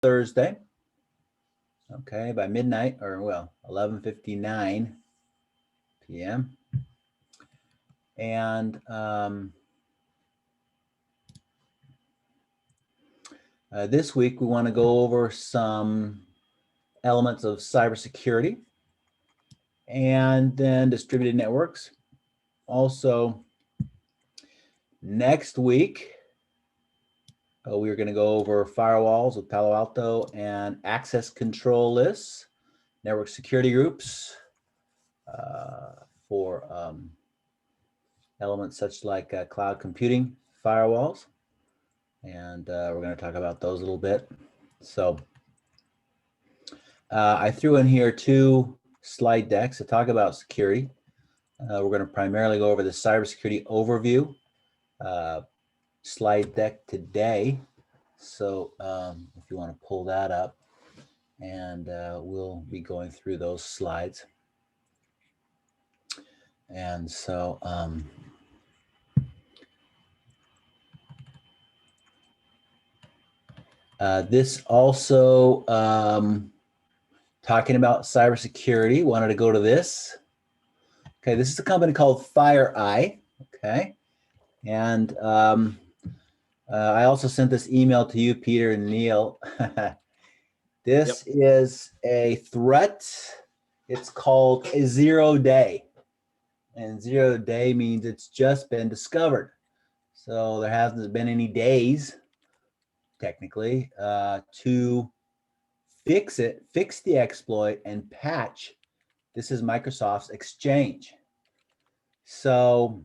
Thursday. Okay, by midnight, or well, 11:59 p.m. And this week we want to go over some elements of cybersecurity and then distributed networks. Also, next week, we're going to go over firewalls with Palo Alto and access control lists, network security groups for elements such like cloud computing firewalls. And we're going to talk about those a little bit. So I threw in here 2 slide decks to talk about security. We're going to primarily go over the cybersecurity overview slide deck today. So if you want to pull that up, and we'll be going through those slides. And so this also talking about cybersecurity, wanted to go to this. Okay, this is a company called FireEye. Okay, and I also sent this email to you, Peter and Neil. This is a threat. It's called a 0-day. And 0-day means it's just been discovered. So there hasn't been any days, technically, to fix it, fix the exploit, and patch. This is Microsoft's Exchange. So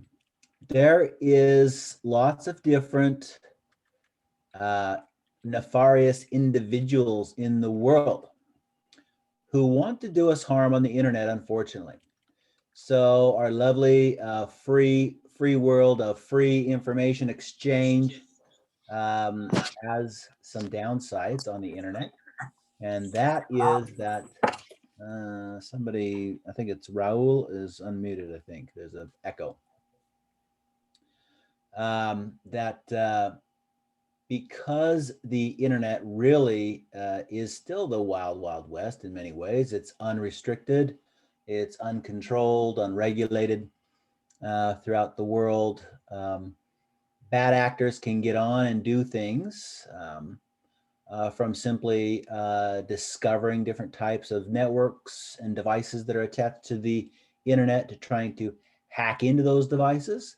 there is lots of different nefarious individuals in the world who want to do us harm on the internet, unfortunately. So our lovely free world of free information exchange has some downsides on the internet, and that is that somebody, I think it's Raul, is unmuted. I think there's an echo. Because the internet really is still the wild, wild west in many ways. It's unrestricted, it's uncontrolled, unregulated throughout the world. Bad actors can get on and do things from simply discovering different types of networks and devices that are attached to the internet, to trying to hack into those devices,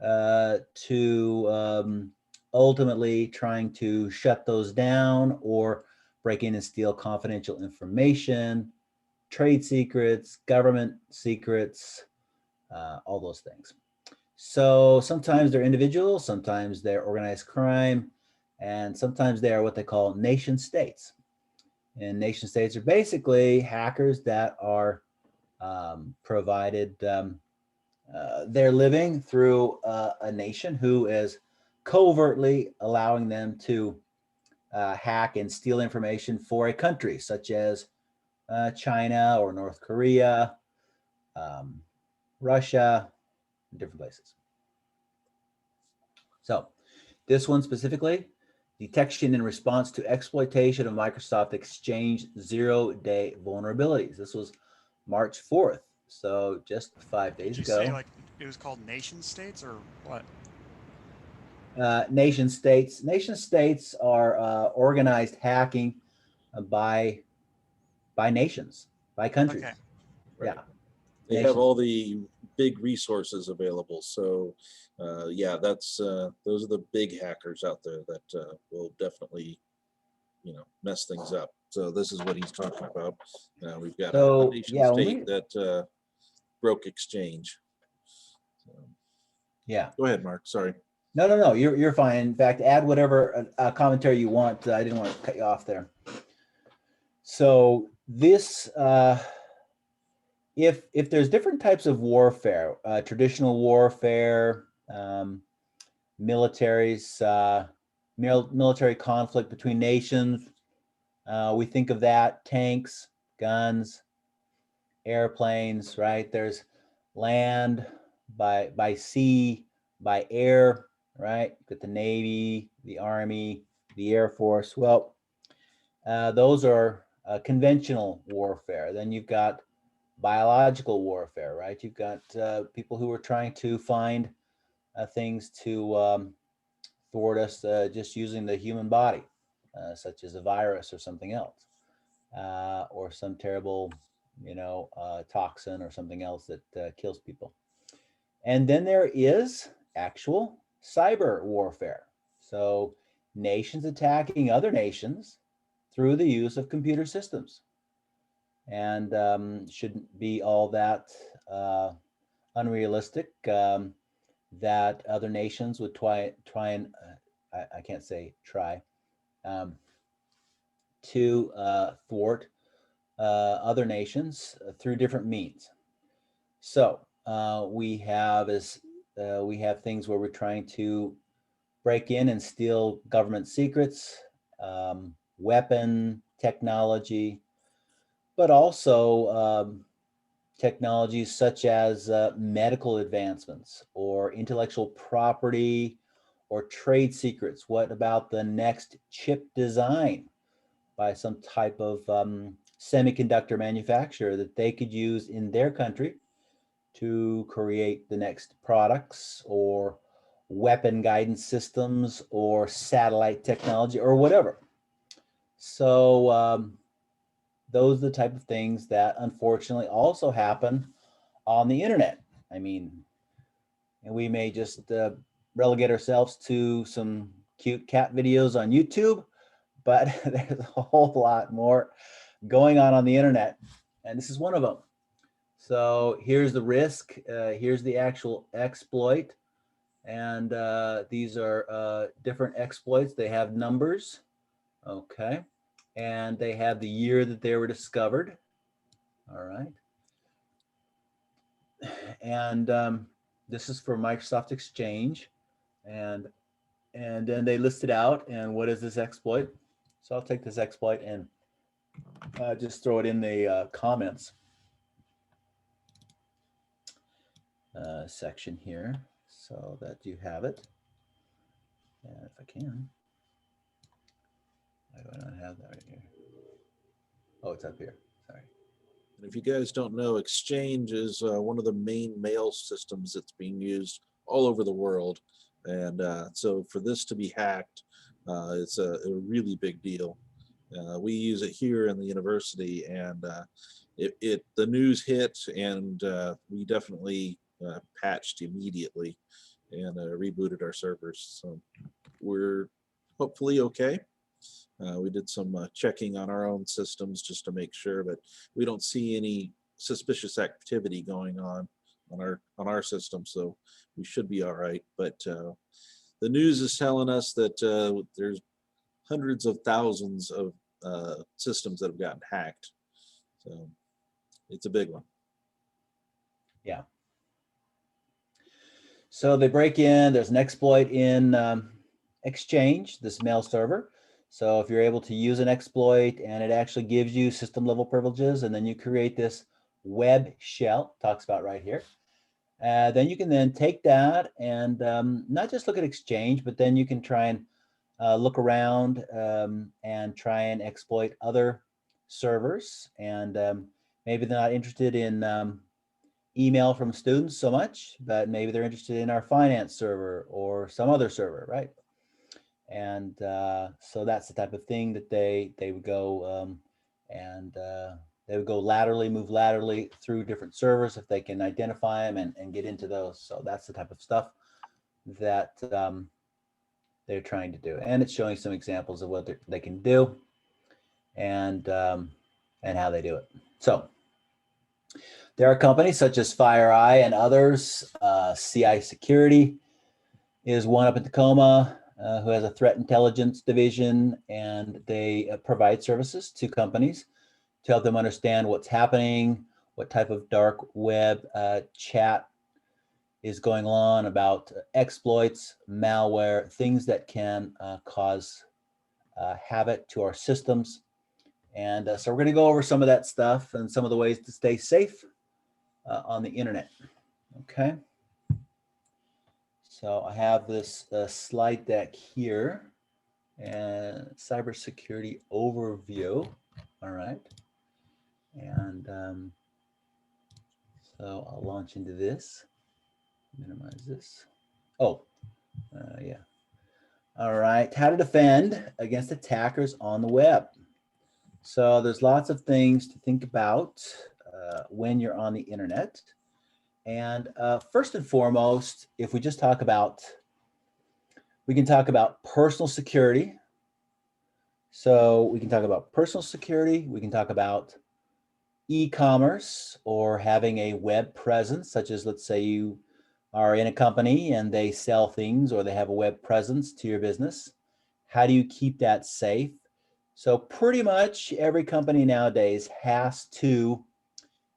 to ultimately trying to shut those down or break in and steal confidential information, trade secrets, government secrets, all those things. So sometimes they're individuals, sometimes they're organized crime, and sometimes they are what they call nation states. And nation states are basically hackers that are provided their living through a nation who is covertly allowing them to hack and steal information for a country, such as China or North Korea, Russia, different places. So this one specifically, detection in response to exploitation of Microsoft Exchange 0-day vulnerabilities. This was March 4th, so just 5 days ago. Did you say like it was called nation states or what? Nation states. Nation states are organized hacking by nations, by countries. Okay. Right. Yeah. They have all the big resources available. So yeah, that's those are the big hackers out there that will definitely, mess things up. So this is what he's talking about. We've got a nation state that broke Exchange. So, yeah. Go ahead, Mark. Sorry. No. You're fine. In fact, add whatever commentary you want. I didn't want to cut you off there. So this, if there's different types of warfare, traditional warfare, militaries, military conflict between nations, we think of that, tanks, guns, airplanes, right? There's land, by sea, by air, right? Got the Navy, the Army, the Air Force. Well, Those are conventional warfare. Then you've got biological warfare, right? You've got people who are trying to find things to thwart us just using the human body, such as a virus or something else, or some terrible, toxin or something else that kills people. And then there is actual cyber warfare. So nations attacking other nations through the use of computer systems. And shouldn't be all that unrealistic that other nations would try and, I can't say try, to thwart other nations through different means. So we have things where we're trying to break in and steal government secrets, weapon technology, but also technologies such as medical advancements or intellectual property or trade secrets. What about the next chip design by some type of semiconductor manufacturer that they could use in their country to create the next products or weapon guidance systems or satellite technology or whatever. So those are the type of things that unfortunately also happen on the internet. I mean, and we may just relegate ourselves to some cute cat videos on YouTube, but there's a whole lot more going on the internet, and this is one of them. So here's the risk, here's the actual exploit, and these are different exploits. They have numbers, okay, and they have the year that they were discovered, all right. And this is for Microsoft Exchange, and then they list it out. And what is this exploit? So I'll take this exploit and just throw it in the comments section here so that you have it. And if I can, why do I not have that right here? Oh, it's up here. Sorry. And if you guys don't know, Exchange is one of the main mail systems that's being used all over the world. And so for this to be hacked, it's a really big deal. We use it here in the university, and the news hit, and we definitely patched immediately and rebooted our servers. So we're hopefully okay. We did some checking on our own systems just to make sure, but we don't see any suspicious activity going on our system, so we should be all right. But the news is telling us that there's hundreds of thousands of systems that have gotten hacked, so it's a big one. Yeah. So they break in. There's an exploit in Exchange, this mail server. So if you're able to use an exploit and it actually gives you system level privileges, and then you create this web shell, talks about right here, then you can then take that and not just look at Exchange, but then you can try and look around and try and exploit other servers. And maybe they're not interested in email from students so much, but maybe they're interested in our finance server or some other server, right? And so that's the type of thing that they would go and they would go laterally, move laterally through different servers if they can identify them and get into those. So that's the type of stuff that they're trying to do. And it's showing some examples of what they can do and how they do it. So there are companies such as FireEye and others. CI is one up in Tacoma who has a threat intelligence division, and they provide services to companies to help them understand what's happening, what type of dark web chat is going on, about exploits, malware, things that can cause havoc to our systems. And so we're going to go over some of that stuff and some of the ways to stay safe on the internet. Okay. So I have this slide deck here, and cybersecurity overview. All right. And so I'll launch into this, minimize this. Oh, yeah. All right. How to defend against attackers on the web. So there's lots of things to think about when you're on the internet. And first and foremost, if we just talk about, we can talk about personal security. So we can talk about personal security. We can talk about e-commerce or having a web presence, such as, let's say you are in a company and they sell things or they have a web presence to your business. How do you keep that safe? So pretty much every company nowadays has to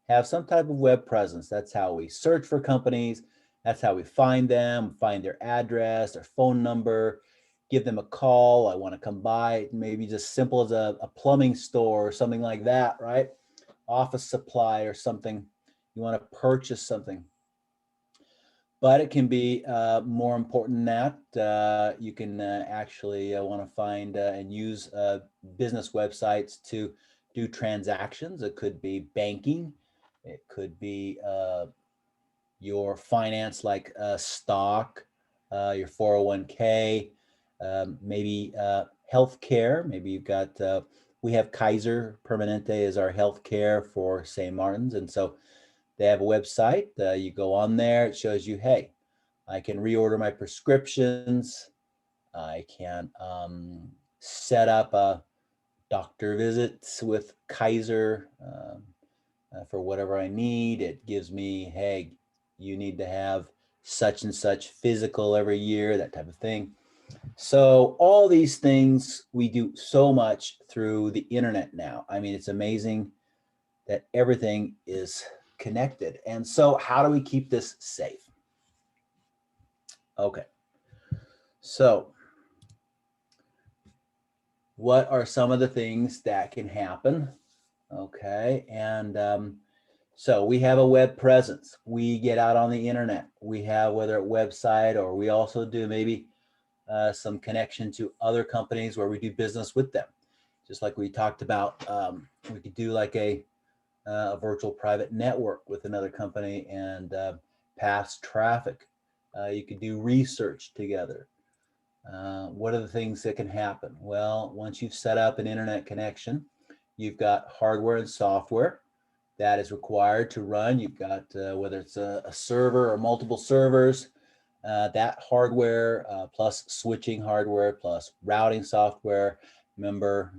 have some type of web presence. That's how we search for companies. That's how we find them, find their address, their phone number, give them a call. I want to come by, maybe just simple as a plumbing store or something like that, right? Office supply or something. You want to purchase something. But it can be more important than that. You can actually want to find and use business websites to do transactions. It could be banking. It could be your finance, like stock, your 401k, maybe healthcare. Maybe you've got, we have Kaiser Permanente as our healthcare for St. Martin's. And so they have a website. You go on there. It shows you, hey, I can reorder my prescriptions. I can set up doctor visits with Kaiser for whatever I need. It gives me, hey, you need to have such and such physical every year, that type of thing. So all these things, we do so much through the internet now. I mean, it's amazing that everything is connected. And so how do we keep this safe? Okay. So what are some of the things that can happen? Okay. And so we have a web presence. We get out on the internet. We have, whether a website, or we also do maybe some connection to other companies where we do business with them. Just like we talked about, we could do like a virtual private network with another company and pass traffic. You could do research together. What are the things that can happen? Well, once you've set up an internet connection, you've got hardware and software that is required to run. You've got, whether it's a server or multiple servers, that hardware plus switching hardware plus routing software. Remember,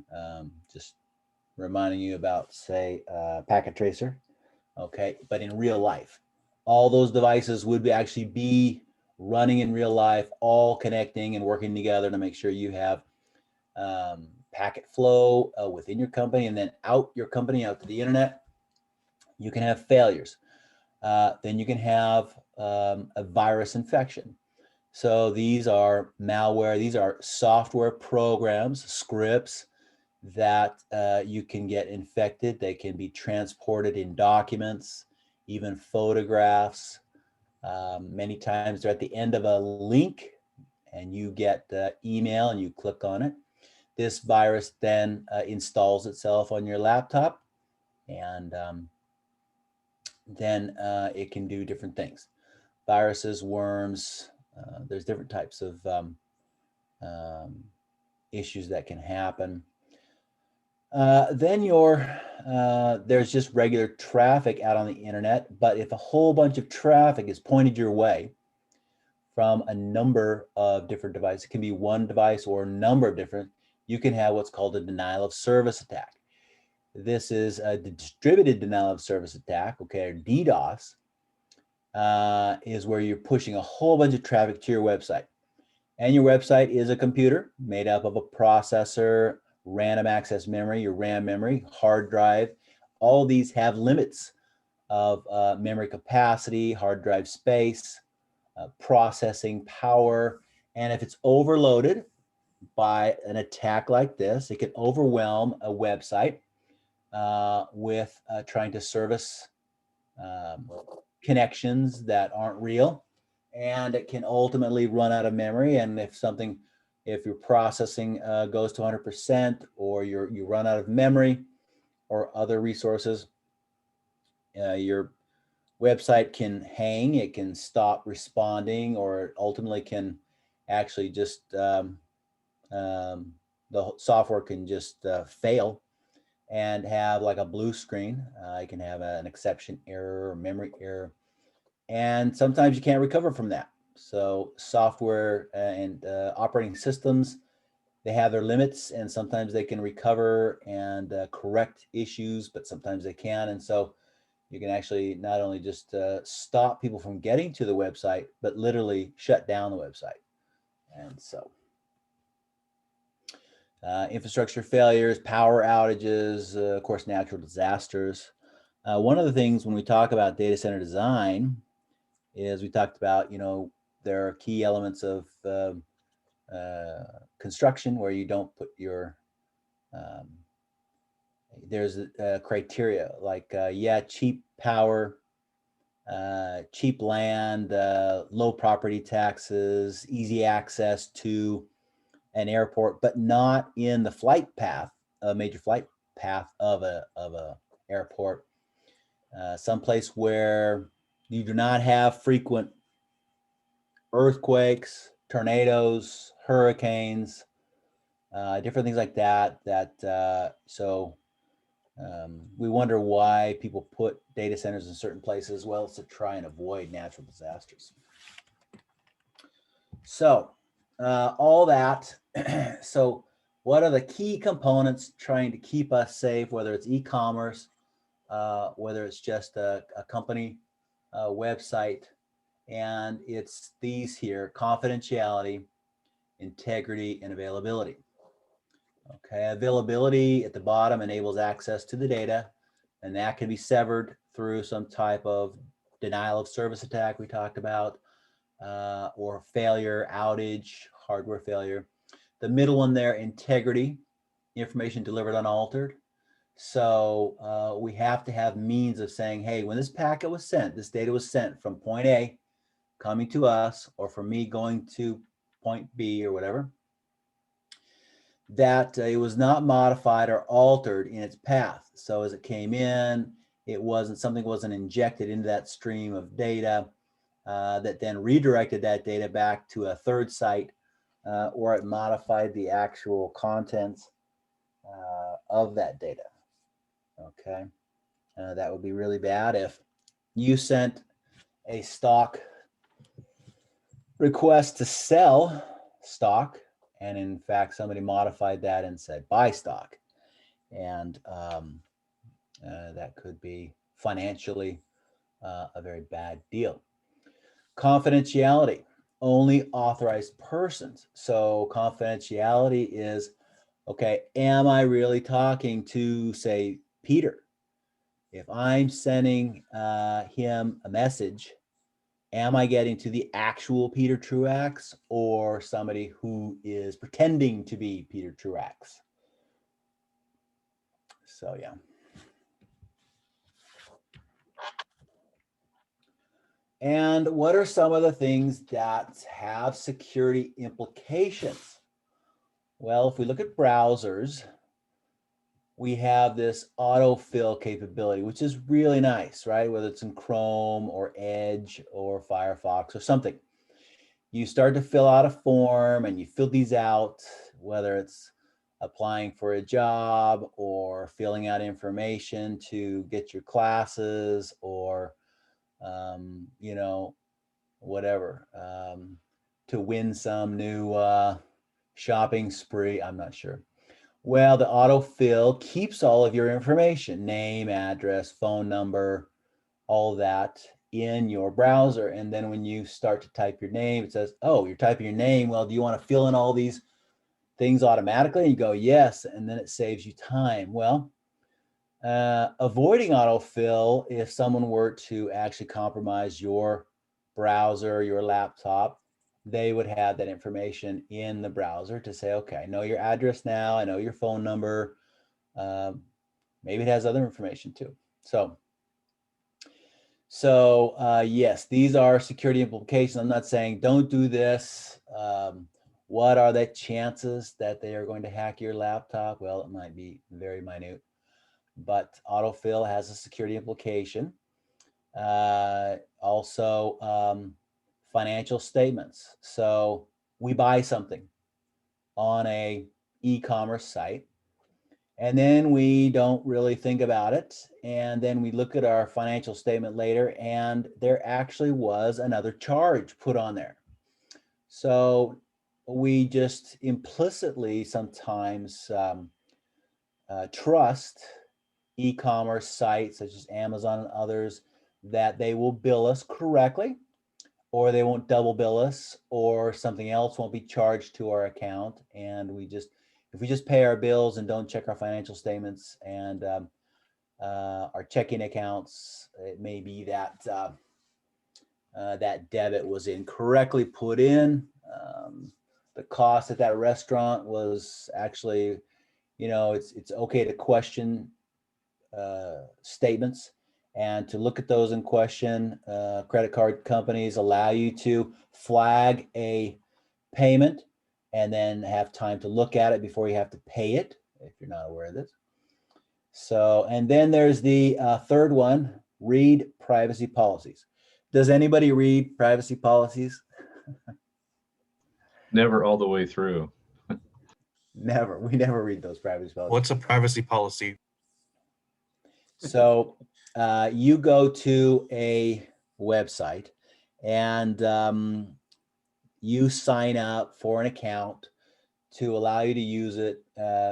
just reminding you about, say, packet tracer. Okay, but in real life, all those devices would actually be running in real life, all connecting and working together to make sure you have packet flow within your company, and then out your company, out to the internet. You can have failures. Then you can have a virus infection. So these are malware. These are software programs, scripts that you can get infected. They can be transported in documents, even photographs. Many times they're at the end of a link and you get email and you click on it. This virus then installs itself on your laptop, and then it can do different things. Viruses, worms, there's different types of issues that can happen. Then there's just regular traffic out on the internet, but if a whole bunch of traffic is pointed your way from a number of different devices, it can be one device or a number of different, you can have what's called a denial of service attack. This is a distributed denial of service attack, okay, or DDoS, is where you're pushing a whole bunch of traffic to your website. And your website is a computer made up of a processor, random access memory, your RAM memory, hard drive. All these have limits of memory capacity, hard drive space, processing power. And if it's overloaded by an attack like this, it can overwhelm a website with trying to service connections that aren't real. And it can ultimately run out of memory. And if something if your processing goes to 100% or you run out of memory or other resources, your website can hang, it can stop responding, or it ultimately can actually just, the software can just fail and have like a blue screen. You can have an exception error or memory error. And sometimes you can't recover from that. So software and operating systems, they have their limits, and sometimes they can recover and correct issues, but sometimes they can. And so you can actually not only just stop people from getting to the website, but literally shut down the website. And so infrastructure failures, power outages, of course, natural disasters. One of the things when we talk about data center design is we talked about, there are key elements of construction where you don't put your, there's a criteria like, cheap power, cheap land, low property taxes, easy access to an airport, but not in the flight path, a major flight path of a airport. Someplace where you do not have frequent earthquakes, tornadoes, hurricanes, different things like that. We wonder why people put data centers in certain places. Well, it's to try and avoid natural disasters. So all that. So what are the key components trying to keep us safe, whether it's e-commerce, whether it's just a company website? And it's these here: confidentiality, integrity, and availability. Okay, availability at the bottom enables access to the data, and that can be severed through some type of denial of service attack we talked about, or failure, outage, hardware failure. The middle one there, integrity, information delivered unaltered. So we have to have means of saying, hey, when this packet was sent, this data was sent from point A coming to us, or from me going to point B or whatever, that it was not modified or altered in its path. So as it came in, something wasn't injected into that stream of data that then redirected that data back to a third site, or it modified the actual contents of that data. Okay, that would be really bad if you sent a stock request to sell stock, and in fact somebody modified that and said buy stock, and that could be financially a very bad deal. Confidentiality, only authorized persons. So confidentiality is, okay, am I really talking to, say, Peter? If I'm sending him a message, am I getting to the actual Peter Truax or somebody who is pretending to be Peter Truax? So yeah. And what are some of the things that have security implications? Well, if we look at browsers, we have this autofill capability, which is really nice, right? Whether it's in Chrome or Edge or Firefox or something. You start to fill out a form and you fill these out, whether it's applying for a job or filling out information to get your classes, or, whatever, to win some new shopping spree, I'm not sure. Well, the autofill keeps all of your information, name, address, phone number, all that in your browser. And then when you start to type your name, it says, oh, you're typing your name. Well, do you want to fill in all these things automatically? And you go, yes. And then it saves you time. Well, avoiding autofill, if someone were to actually compromise your browser, your laptop, they would have that information in the browser to say, okay, I know your address now, I know your phone number. Maybe it has other information too. So yes, these are security implications. I'm not saying don't do this. What are the chances that they are going to hack your laptop? Well, it might be very minute, but autofill has a security implication. Also, financial statements. So we buy something on a e-commerce site, and then we don't really think about it. And then we look at our financial statement later, and there actually was another charge put on there. So we just implicitly sometimes trust e-commerce sites such as Amazon and others that they will bill us correctly, or they won't double bill us, or something else won't be charged to our account. And if we just pay our bills and don't check our financial statements and our checking accounts, it may be that that debit was incorrectly put in. The cost at that restaurant was actually, it's okay to question statements and to look at those in question. Credit card companies allow you to flag a payment and then have time to look at it before you have to pay it, if you're not aware of this. So, and then there's the third one, read privacy policies. Does anybody read privacy policies? Never all the way through. Never. We never read those privacy policies. What's a privacy policy? So you go to a website and you sign up for an account to allow you to use it.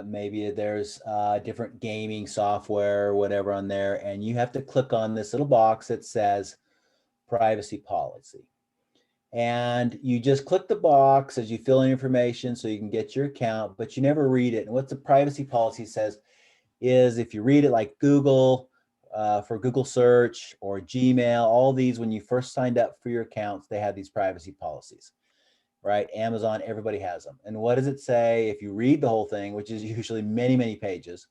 Maybe there's different gaming software or whatever on there, and you have to click on this little box that says privacy policy. And you just click the box as you fill in information so you can get your account, but you never read it. And what the privacy policy says is, if you read it like Google, for Google search, or Gmail, all these, when you first signed up for your accounts, they have these privacy policies, right? Amazon, everybody has them. And what does it say? If you read the whole thing, which is usually many, many pages,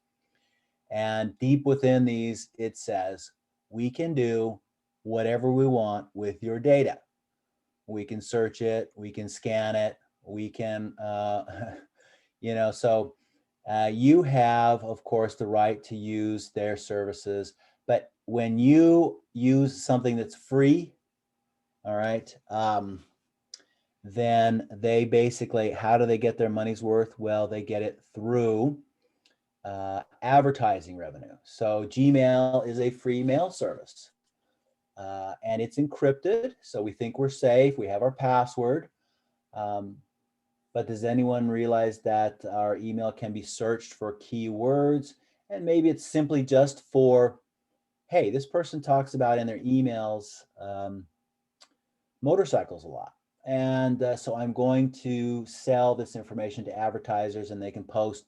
and deep within these, it says, we can do whatever we want with your data. We can search it, we can scan it, we can, so you have, of course, the right to use their services. But when you use something that's free, all right, then they basically, how do they get their money's worth? Well, they get it through advertising revenue. So Gmail is a free mail service. And it's encrypted, so we think we're safe. We have our password. But does anyone realize that our email can be searched for keywords? And maybe it's simply just for, hey, this person talks about in their emails motorcycles a lot. And so I'm going to sell this information to advertisers, and they can post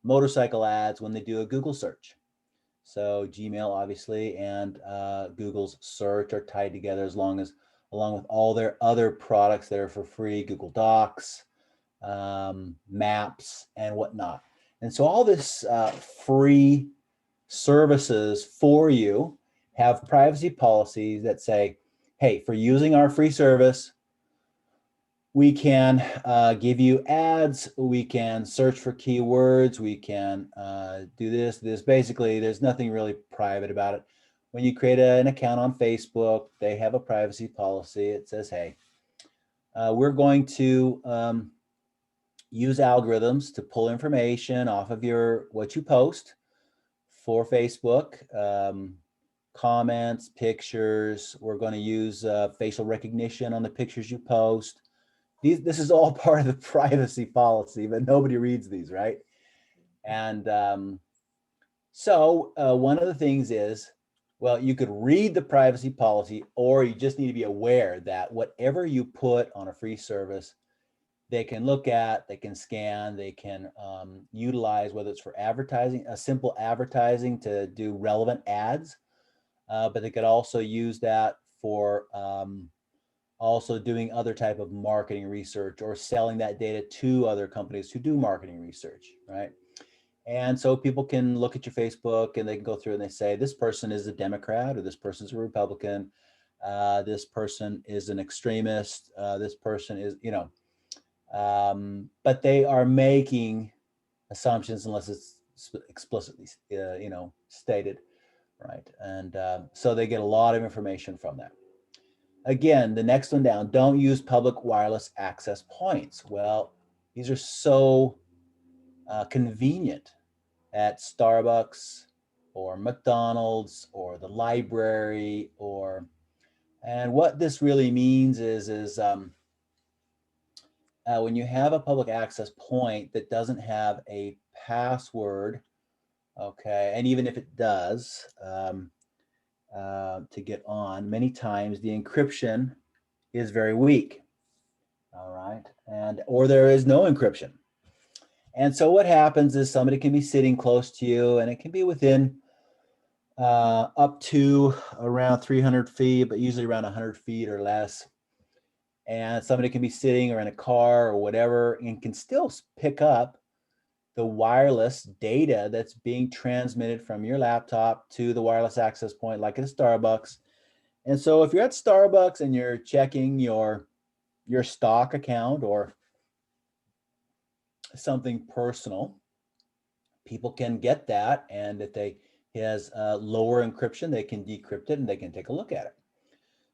motorcycle ads when they do a Google search. So Gmail, obviously, and Google's search are tied together, along with all their other products that are for free, Google Docs, Maps, and whatnot. And so all this free services for you have privacy policies that say, hey, for using our free service, we can give you ads, we can search for keywords, we can do this. Basically, there's nothing really private about it. When you create an account on Facebook, they have a privacy policy. It says, hey, we're going to use algorithms to pull information off of what you post for Facebook, comments, pictures. We're going to use facial recognition on the pictures you post. This is all part of the privacy policy, but nobody reads these, right? And so one of the things is, well, you could read the privacy policy, or you just need to be aware that whatever you put on a free service, they can look at, they can scan, they can utilize, whether it's for advertising, a simple advertising to do relevant ads, but they could also use that for also doing other type of marketing research, or selling that data to other companies who do marketing research, right? And so people can look at your Facebook and they can go through and they say, this person is a Democrat, or this person's a Republican, this person is an extremist, this person is, But they are making assumptions unless it's explicitly, stated, right? And so they get a lot of information from that. Again, the next one down, don't use public wireless access points. Well, these are so convenient at Starbucks or McDonald's or the library, and what this really means is when you have a public access point that doesn't have a password, okay, and even if it does, to get on, many times the encryption is very weak, all right, or there is no encryption. And so what happens is somebody can be sitting close to you, and it can be within up to around 300 feet, but usually around 100 feet or less. And somebody can be sitting or in a car or whatever and can still pick up the wireless data that's being transmitted from your laptop to the wireless access point, like at a Starbucks. And so if you're at Starbucks and you're checking your stock account or something personal, people can get that, and if they has lower encryption, they can decrypt it and they can take a look at it.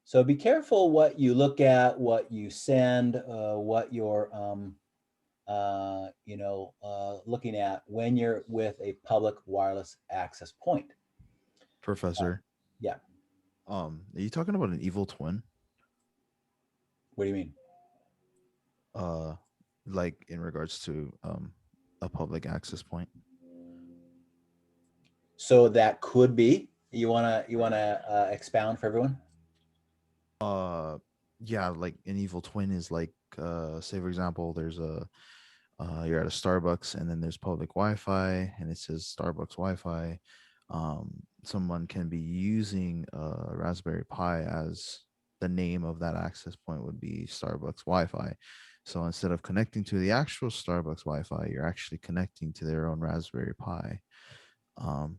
So be careful what you look at, what you send, what you're looking at when you're with a public wireless access point. Professor. Yeah. Are you talking about an evil twin? What do you mean? Uh, like in regards to a public access point? So that could be. You wanna expound for everyone? Uh, yeah, like an evil twin is like, say for example, there's you're at a Starbucks and then there's public Wi-Fi and it says Starbucks Wi-Fi. Someone can be using a Raspberry Pi as the name of that access point would be Starbucks Wi-Fi. So instead of connecting to the actual Starbucks Wi-Fi, you're actually connecting to their own Raspberry Pi. Um,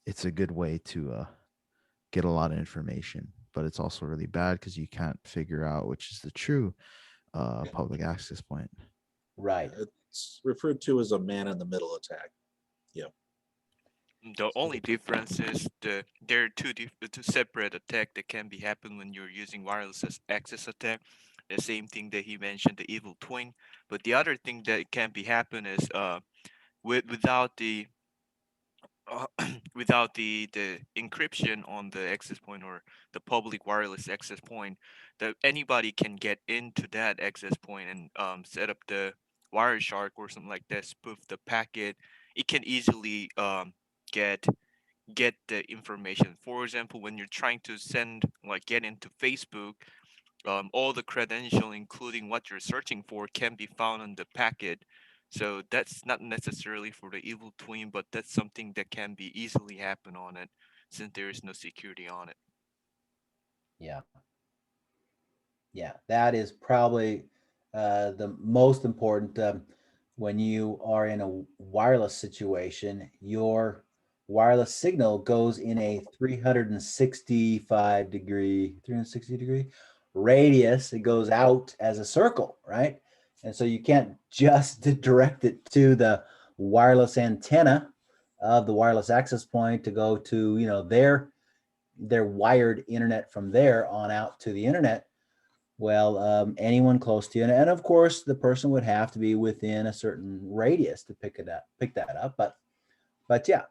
it's a good way to get a lot of information, but it's also really bad because you can't figure out which is the true public access point. Right. It's referred to as a man-in-the-middle attack. Yeah. The only difference is there are two separate attack that can be happen when you're using wireless access attack. The same thing that he mentioned, the evil twin. But the other thing that can be happen is without the uh, without the encryption on the access point or the public wireless access point, that anybody can get into that access point and set up the Wireshark or something like that, spoof the packet. It can easily get get the information. For example, when you're trying to send, like, get into Facebook, all the credential, including what you're searching for, can be found on the packet. So that's not necessarily for the evil twin, but that's something that can be easily happen on it, since there is no security on it. Yeah. Yeah, that is probably the most important. When you are in a wireless situation, your wireless signal goes in a 360 degree radius. It goes out as a circle, right? And so you can't just direct it to the wireless antenna of the wireless access point to go to, their wired internet from there on out to the internet. Well, anyone close to you, and of course, the person would have to be within a certain radius to pick that up. But yeah,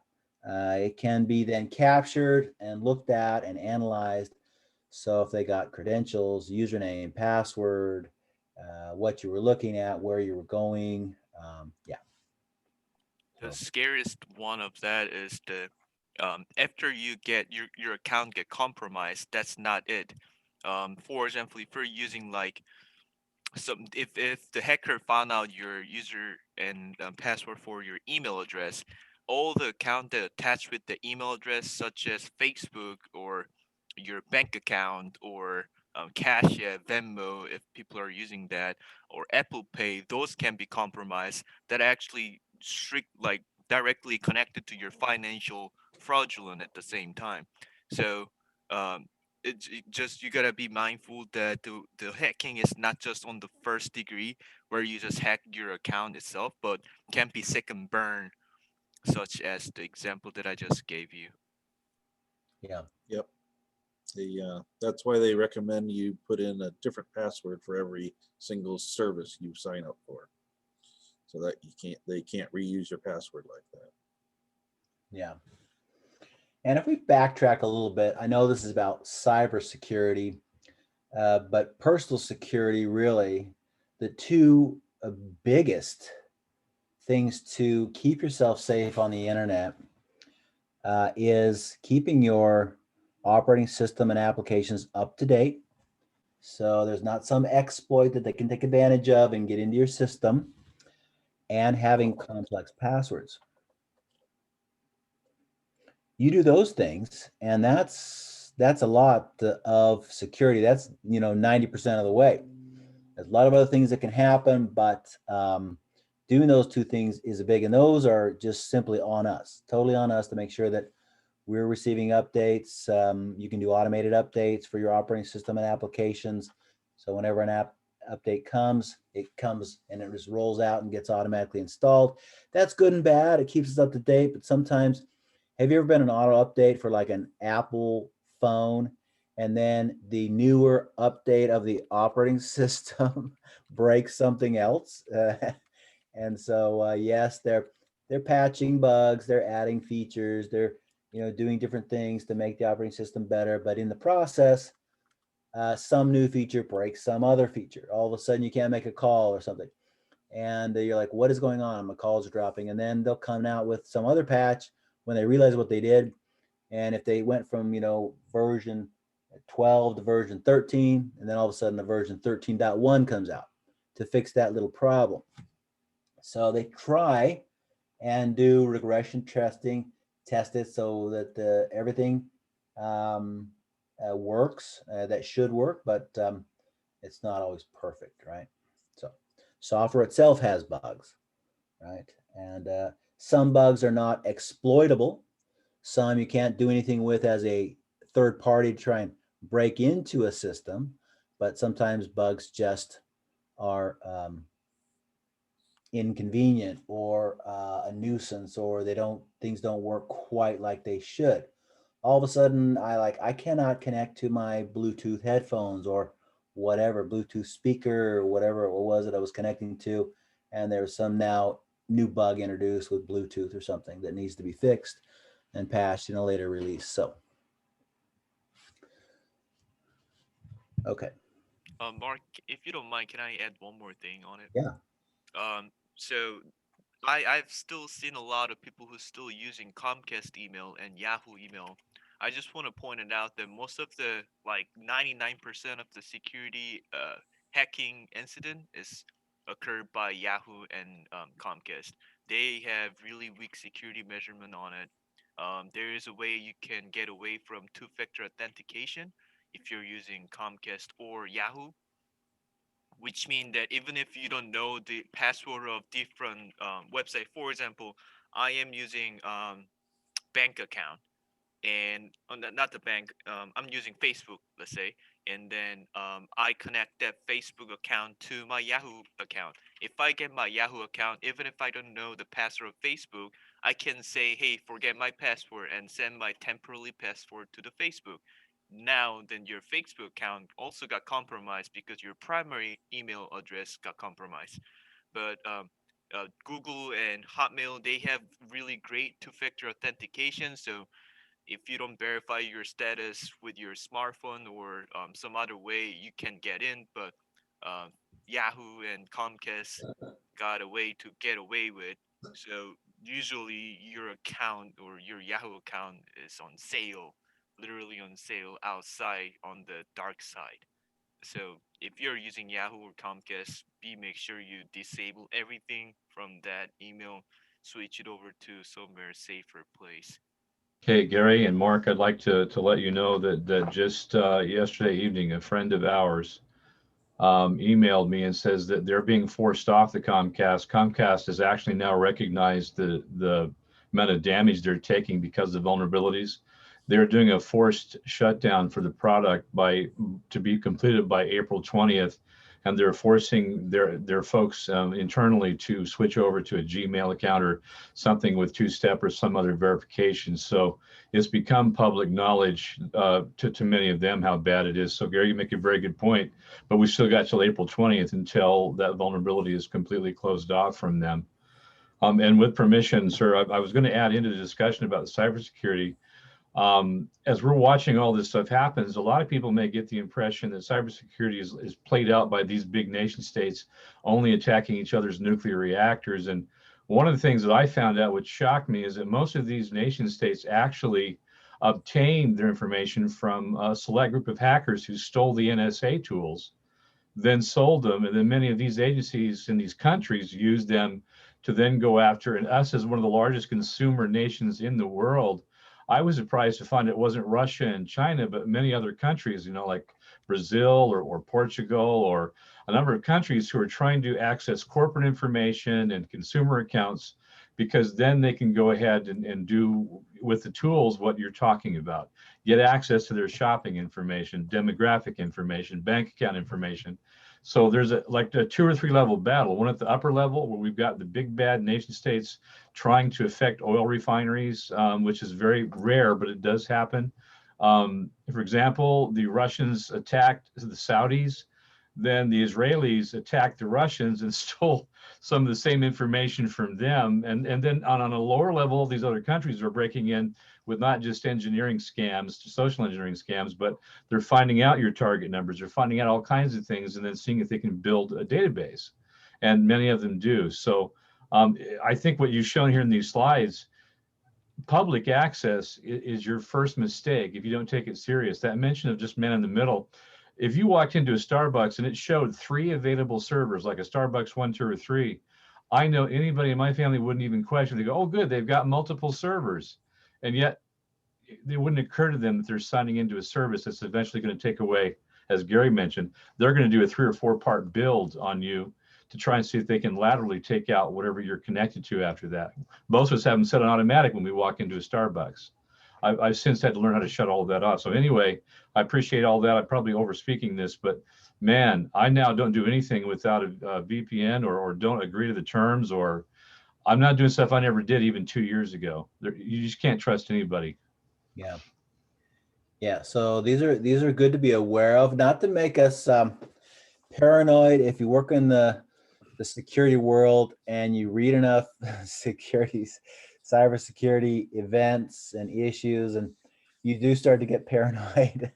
it can be then captured and looked at and analyzed. So if they got credentials, username, password, what you were looking at, where you were going, yeah. The So scariest one of that is the after you get your account get compromised, that's not it. For example, if you're using like some, if the hacker found out your user and password for your email address, all the account that attached with the email address, such as Facebook or your bank account or Cash App, Venmo, if people are using that, or Apple Pay, those can be compromised. That actually strict, like, directly connected to your financial fraudulent at the same time. So um, just you gotta be mindful that the hacking is not just on the first degree where you just hack your account itself, but can be second burn, such as the example that I just gave you. Yeah. Yep. That's why they recommend you put in a different password for every single service you sign up for, so that they can't reuse your password like that. Yeah. And if we backtrack a little bit, I know this is about cybersecurity, but personal security, really, the two biggest things to keep yourself safe on the internet is keeping your operating system and applications up to date. So there's not some exploit that they can take advantage of and get into your system, and having complex passwords. You do those things, and that's a lot of security. That's 90% of the way. There's a lot of other things that can happen, but doing those two things is a big, and those are just simply on us, totally on us, to make sure that we're receiving updates. You can do automated updates for your operating system and applications. So whenever an app update comes, it comes and it just rolls out and gets automatically installed. That's good and bad. It keeps us up to date, but sometimes, have you ever been an auto update for like an Apple phone, and then the newer update of the operating system breaks something else? And so yes, they're patching bugs, they're adding features, they're doing different things to make the operating system better, but in the process, some new feature breaks some other feature. All of a sudden you can't make a call or something, and you're like, what is going on? My calls are dropping. And then they'll come out with some other patch when they realize what they did. And if they went from version 12 to version 13, and then all of a sudden the version 13.1 comes out to fix that little problem. So they try and do regression testing, test it so that everything works that should work, but it's not always perfect, right? So software itself has bugs, right? And some bugs are not exploitable. Some you can't do anything with as a third party to try and break into a system, but sometimes bugs just are inconvenient or a nuisance, or things don't work quite like they should. All of a sudden I cannot connect to my Bluetooth headphones or whatever Bluetooth speaker or whatever it was that I was connecting to, and there's some now new bug introduced with Bluetooth or something that needs to be fixed and patched in a later release. So okay. Mark, if you don't mind, can I add one more thing on it? Yeah. So I've still seen a lot of people who still using Comcast email and Yahoo email. I just want to point it out that most of the, like, 99% of the security hacking incident is occurred by Yahoo and Comcast. They have really weak security measurement on it. There is a way you can get away from two-factor authentication if you're using Comcast or Yahoo, which mean that even if you don't know the password of different website. For example, I am using bank account, and not the bank, I'm using Facebook, let's say, and then I connect that Facebook account to my Yahoo account. If I get my Yahoo account, even if I don't know the password of Facebook, I can say, hey, forget my password, and send my temporary password to the Facebook. Now then your Facebook account also got compromised because your primary email address got compromised. But Google and Hotmail, they have really great two-factor authentication. So if you don't verify your status with your smartphone or some other way, you can get in. But uh, Yahoo and Comcast got a way to get away with. So usually your account or your Yahoo account is on sale, literally on sale outside on the dark side. So if you're using Yahoo or Comcast, make sure you disable everything from that email, switch it over to somewhere safer place. Okay, Gary and Mark, I'd like to let you know that just yesterday evening, a friend of ours emailed me and says that they're being forced off the Comcast. Comcast has actually now recognized the amount of damage they're taking because of vulnerabilities. they're doing a forced shutdown for the product to be completed by April 20th. And they're forcing their folks internally to switch over to a Gmail account or something with two-step or some other verification. So it's become public knowledge to many of them how bad it is. So Gary, you make a very good point, but we still got till April 20th until that vulnerability is completely closed off from them. And with permission, sir, I was going to add into the discussion about the cybersecurity. As we're watching all this stuff happens, a lot of people may get the impression that cybersecurity is played out by these big nation states only attacking each other's nuclear reactors. And one of the things that I found out which shocked me is that most of these nation states actually obtained their information from a select group of hackers who stole the NSA tools, then sold them. And then many of these agencies in these countries used them to then go after, and us as one of the largest consumer nations in the world, I was surprised to find it wasn't Russia and China, but many other countries, like Brazil or Portugal or a number of countries who are trying to access corporate information and consumer accounts, because then they can go ahead and do with the tools what you're talking about. Get access to their shopping information, demographic information, bank account information. So there's a 2 or 3 level battle. One at the upper level where we've got the big bad nation states trying to affect oil refineries, which is very rare, but it does happen. For example, the Russians attacked the Saudis, then the Israelis attacked the Russians and stole some of the same information from them. And then on a lower level, these other countries are breaking in with not just engineering scams, social engineering scams, but they're finding out your target numbers. They're finding out all kinds of things and then seeing if they can build a database. And many of them do. So I think what you've shown here in these slides, public access is your first mistake if you don't take it serious. That mention of just man in the middle, if you walked into a Starbucks and it showed 3 available servers, like a Starbucks 1, 2, or 3, I know anybody in my family wouldn't even question. They go, oh, good, they've got multiple servers. And yet it wouldn't occur to them that they're signing into a service that's eventually going to take away, as Gary mentioned, they're going to do a 3 or 4 part build on you to try and see if they can laterally take out whatever you're connected to after that. Most of us have them set on automatic when we walk into a Starbucks. I've since had to learn how to shut all of that off. So anyway, I appreciate all that. I'm probably over speaking this, but man, I now don't do anything without a VPN or don't agree to the terms, or I'm not doing stuff I never did even 2 years ago. You just can't trust anybody. Yeah. Yeah. So these are good to be aware of, not to make us paranoid. If you work in the security world and you read enough cybersecurity events and issues, and you do start to get paranoid.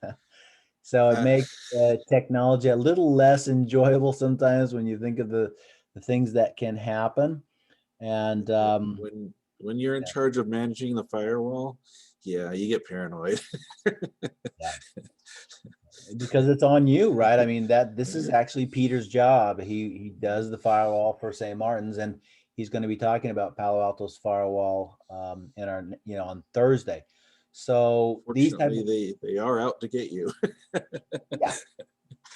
So it makes technology a little less enjoyable sometimes when you think of the things that can happen. And when you're in charge of managing the firewall, yeah, you get paranoid. Yeah. Because it's on you, right? I mean, this is actually Peter's job. He does the firewall for St. Martin's, and he's going to be talking about Palo Alto's firewall in our on Thursday. So these types of, they are out to get you. Yeah,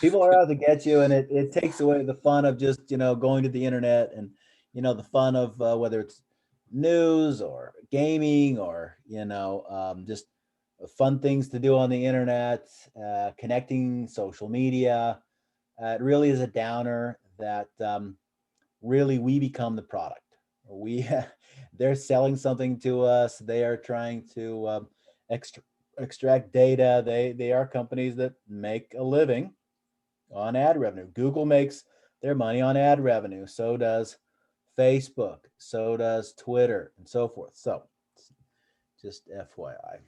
people are out to get you, and it takes away the fun of just going to the internet and the fun of whether it's news or gaming or just fun things to do on the internet, connecting, social media. It really is a downer that really we become the product. They're selling something to us. They are trying to extract data. They are companies that make a living on ad revenue. Google makes their money on ad revenue. So does Facebook. So does Twitter, and so forth. So just FYI.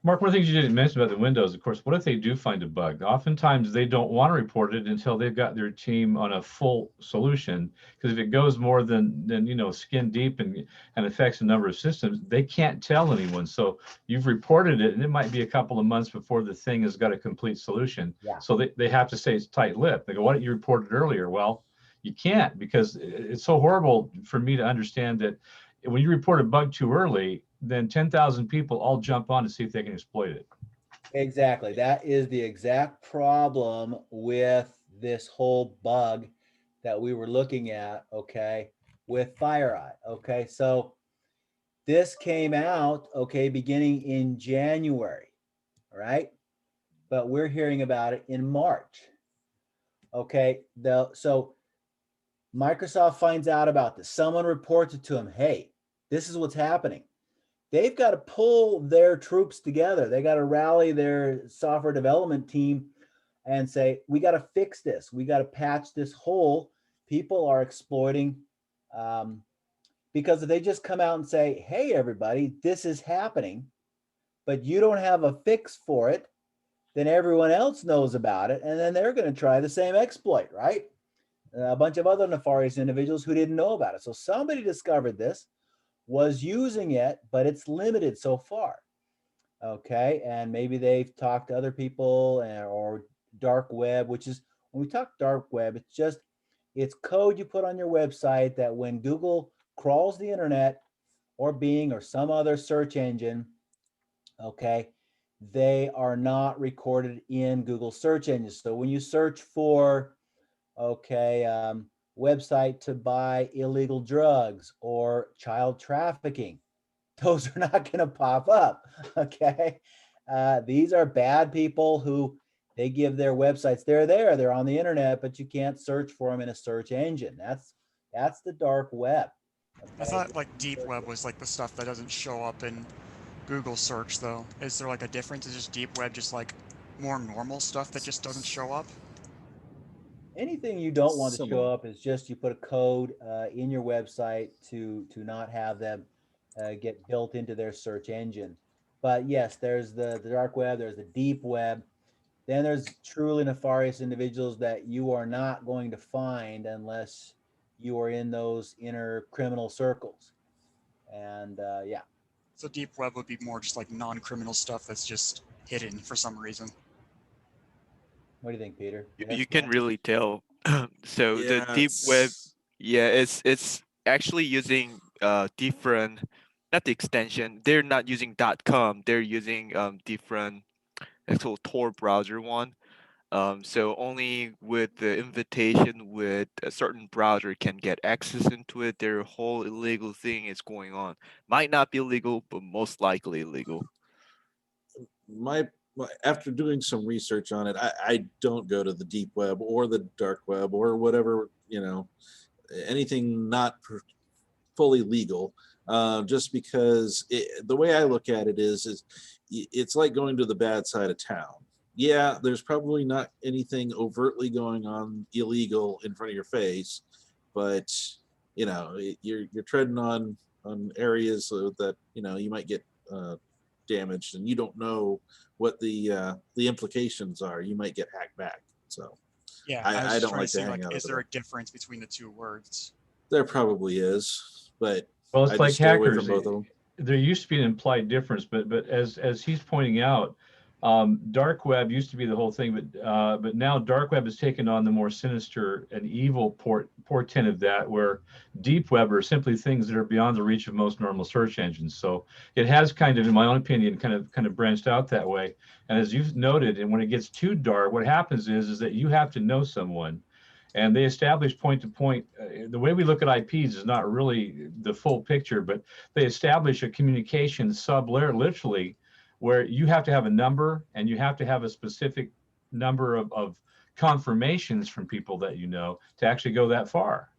Mark, one of the things you didn't mention about the Windows, of course, what if they do find a bug? Oftentimes they don't want to report it until they've got their team on a full solution, because if it goes more than skin deep and affects a number of systems, they can't tell anyone. So you've reported it, and it might be a couple of months before the thing has got a complete solution. Yeah. So they have to stay tight-lipped. They go, why didn't you report it earlier? Well, you can't, because it's so horrible for me to understand that when you report a bug too early, then 10,000 people all jump on to see if they can exploit it. Exactly. That is the exact problem with this whole bug that we were looking at, okay, with FireEye. Okay, so this came out, okay, beginning in January. right? But we're hearing about it in March. Okay, so Microsoft finds out about this. Someone reports it to them. Hey, this is what's happening. They've got to pull their troops together. They got to rally their software development team and say, we got to fix this. We got to patch this hole. People are exploiting, because if they just come out and say, hey, everybody, this is happening, but you don't have a fix for it, then everyone else knows about it. And then they're going to try the same exploit, right? A bunch of other nefarious individuals who didn't know about it. So somebody discovered this, was using it, but it's limited so far. Okay, and maybe they've talked to other people, or dark web, which is, when we talk dark web, it's code you put on your website that when Google crawls the internet, or Bing, or some other search engine, okay, they are not recorded in Google search engines. So when you search for, okay, website to buy illegal drugs or child trafficking, those are not going to pop up. Okay. These are bad people who, they give their websites. They're on the internet, but you can't search for them in a search engine. That's the dark web. I Okay. thought like deep web was like the stuff that doesn't show up in Google search though. Is there like a difference? Is just deep web just like more normal stuff that just doesn't show up? Anything you don't want to show Similar. up is just, you put a code in your website to not have them get built into their search engine. But yes, there's the dark web, there's the deep web. Then there's truly nefarious individuals that you are not going to find unless you are in those inner criminal circles. And yeah, So deep web would be more just like non-criminal stuff that's just hidden for some reason. what do you think, Peter? You Yes, can no? really tell. So the Yeah, deep web, it's yeah, it's actually using different, not the extension. They're not using .com. They're using different actual Tor browser one. So only with the invitation with a certain browser can get access into it. Their whole illegal thing is going on. Might not be illegal, but most likely illegal. after doing some research on it, I don't go to the deep web or the dark web or whatever, anything not fully legal, just because the way I look at it is it's like going to the bad side of town. Yeah, there's probably not anything overtly going on illegal in front of your face, but you're treading on areas that you might get damaged, and you don't know what the implications are. You might get hacked back. So Yeah, I was I just don't trying to like to see hang like, out is over there there. a difference between the two words? There probably is, but Well, I it's like just stay away from hackers. both of them. There used to be an implied difference, but as he's pointing out, dark web used to be the whole thing, but now dark web has taken on the more sinister and evil portent of that, where deep web are simply things that are beyond the reach of most normal search engines. So it has kind of, in my own opinion, kind of branched out that way. And as you've noted, and when it gets too dark, what happens is that you have to know someone, and they establish point to point. The way we look at IPs is not really the full picture, but they establish a communication sublayer, literally, where you have to have a number and you have to have a specific number of confirmations from people that you know to actually go that far.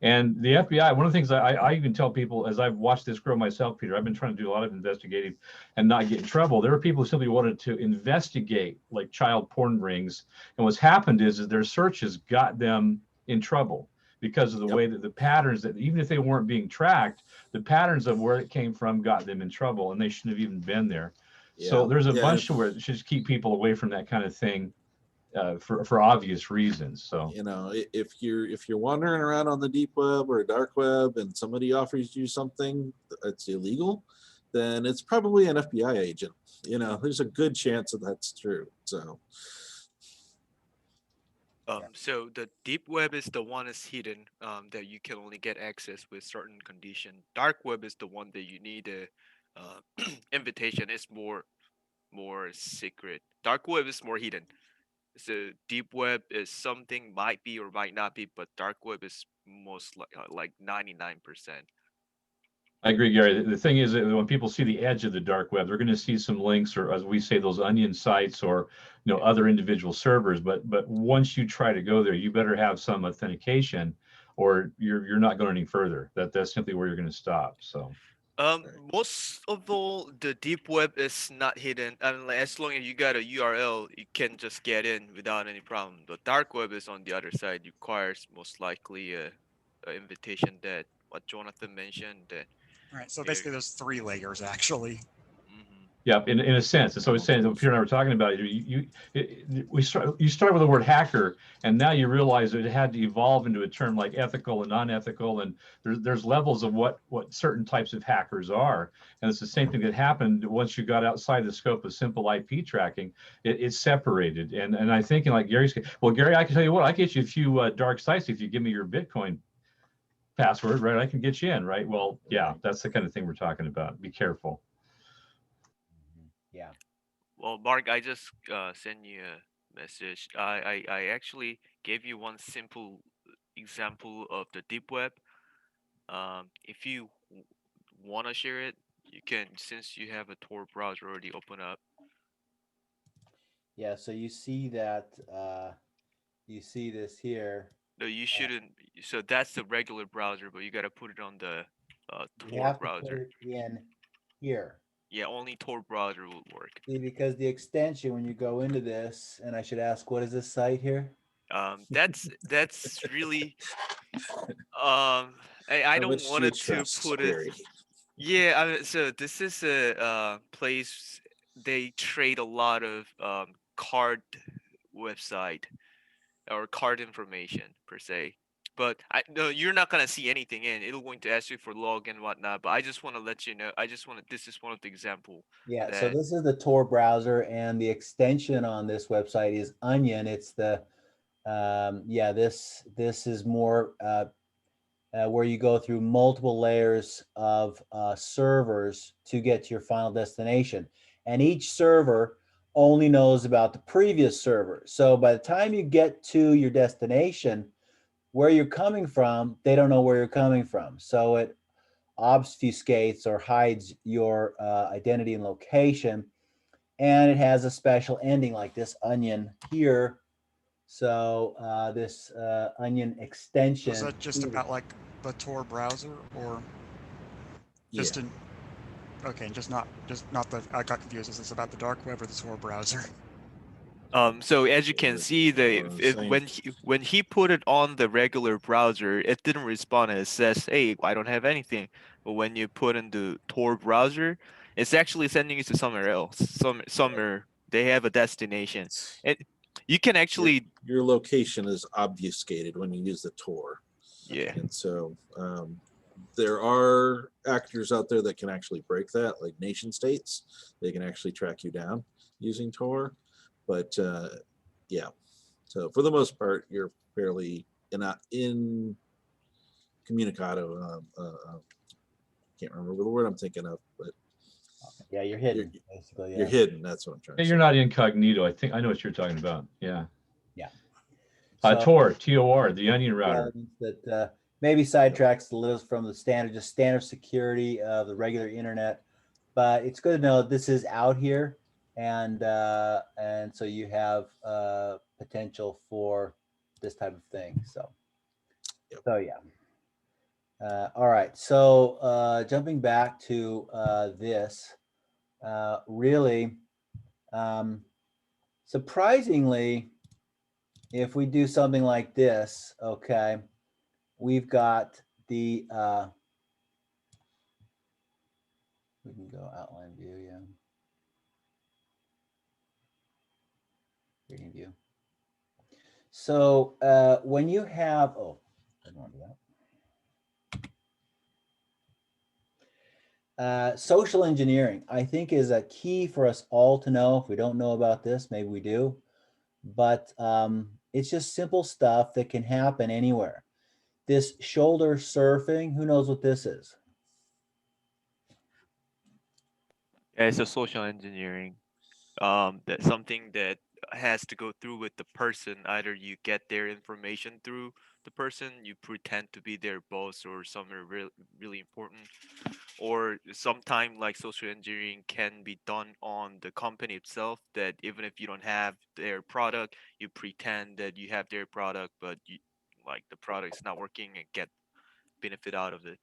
And the FBI, one of the things I even tell people as I've watched this grow myself, Peter, I've been trying to do a lot of investigating and not get in trouble. There are people who simply wanted to investigate like child porn rings. And what's happened is their searches got them in trouble because of the Yep. way that the patterns, that even if they weren't being tracked, the patterns of where it came from got them in trouble, and they shouldn't have even been there. So Yeah. there's a Yeah. bunch to where it should keep people away from that kind of thing, for obvious reasons. So If you're wandering around on the deep web or dark web and somebody offers you something that's illegal, then it's probably an FBI agent. There's a good chance that that's true. So So the deep web is the one is hidden, that you can only get access with certain condition. Dark web is the one that you need a invitation. It's more secret. Dark web is more hidden. So deep web is something might be or might not be, but dark web is most like 99%. I agree, Gary. The thing is that when people see the edge of the dark web, they're going to see some links, or as we say, those onion sites, or other individual servers. But once you try to go there, you better have some authentication, or you're not going any further. That's simply where you're going to stop. So Most of all, the deep web is not hidden, and as long as you got a URL, you can just get in without any problem. The dark web is on the other side, requires most likely a invitation that what Jonathan mentioned. That Right. So basically, there's 3 layers actually. yeah, in a sense. And so it's saying that Peter and I were talking about, you start with the word hacker, and now you realize that it had to evolve into a term like ethical and non-ethical, and there's levels of what certain types of hackers are. And it's the same thing that happened once you got outside the scope of simple IP tracking. It's separated. And I'm thinking like Gary's, well, Gary, I can tell you what, I can get you a few dark sites if you give me your Bitcoin password, right? I can get you in, right? Well, yeah, that's the kind of thing we're talking about. Be careful. Yeah. Well, Mark, I just sent you a message. I actually gave you one simple example of the deep web. If you want to share it, you can, since you have a Tor browser already open up. Yeah. So you see that, you see this here. No, you shouldn't. So that's the regular browser, but you got to put it on the You Tor have to put browser. it in here. Yeah, only Tor browser will work. See, because the extension, when you go into this, and I should ask, what is this site here? That's really I don't want it to put it. Gary? Yeah, I mean, so this is a place they trade a lot of card website or card information per se. But no, you're not gonna see anything in. It'll going to ask you for login and whatnot. But I just want to let you know. This is one of the example. Yeah, so That this is the Tor browser, and the extension on this website is Onion. It's the yeah, this is more where you go through multiple layers of servers to get to your final destination, and each server only knows about the previous server. So by the time you get to your destination, where you're coming from, they don't know where you're coming from. So it obfuscates or hides your identity and location, and it has a special ending like this onion here. So this onion extension. Is that just about like the Tor browser, or just in? Okay, just not the. I got confused. Is this about the dark web or the Tor browser? So as you can see, when he put it on the regular browser, it didn't respond. It says, "Hey, I don't have anything." But when you put in the Tor browser, it's actually sending you to somewhere else. Somewhere they have a destination, and you can actually your location is obfuscated when you use the Tor. Yeah. And so there are actors out there that can actually break that, like nation states. They can actually track you down using Tor. But yeah, so for the most part, you're fairly incommunicado. Can't remember the word I'm thinking of, but yeah, you're hidden. Basically, yeah. You're hidden. That's what I'm trying to say. You're not incognito. I know what you're talking about. Yeah. Yeah. Tor, T-O-R, the onion router. That maybe sidetracks the list from the standard security of the regular internet, but it's good to know this is out here, and so you have potential for this type of thing. So, so yeah. All right. So jumping back to this, really, surprisingly, if we do something like this, okay, we've got the, we can go outline view, yeah. Screen view. So when you have, oh, I don't want to do that. Social engineering, I think, is a key for us all to know. If we don't know about this, maybe we do. But it's just simple stuff that can happen anywhere. This shoulder surfing, who knows what this is? Yeah, it's a social engineering. That's something that has to go through with the person. Either you get their information through the person, you pretend to be their boss or somewhere really important. Or sometimes like social engineering can be done on the company itself, that even if you don't have their product, you pretend that you have their product, but you like the product is not working and get benefit out of it.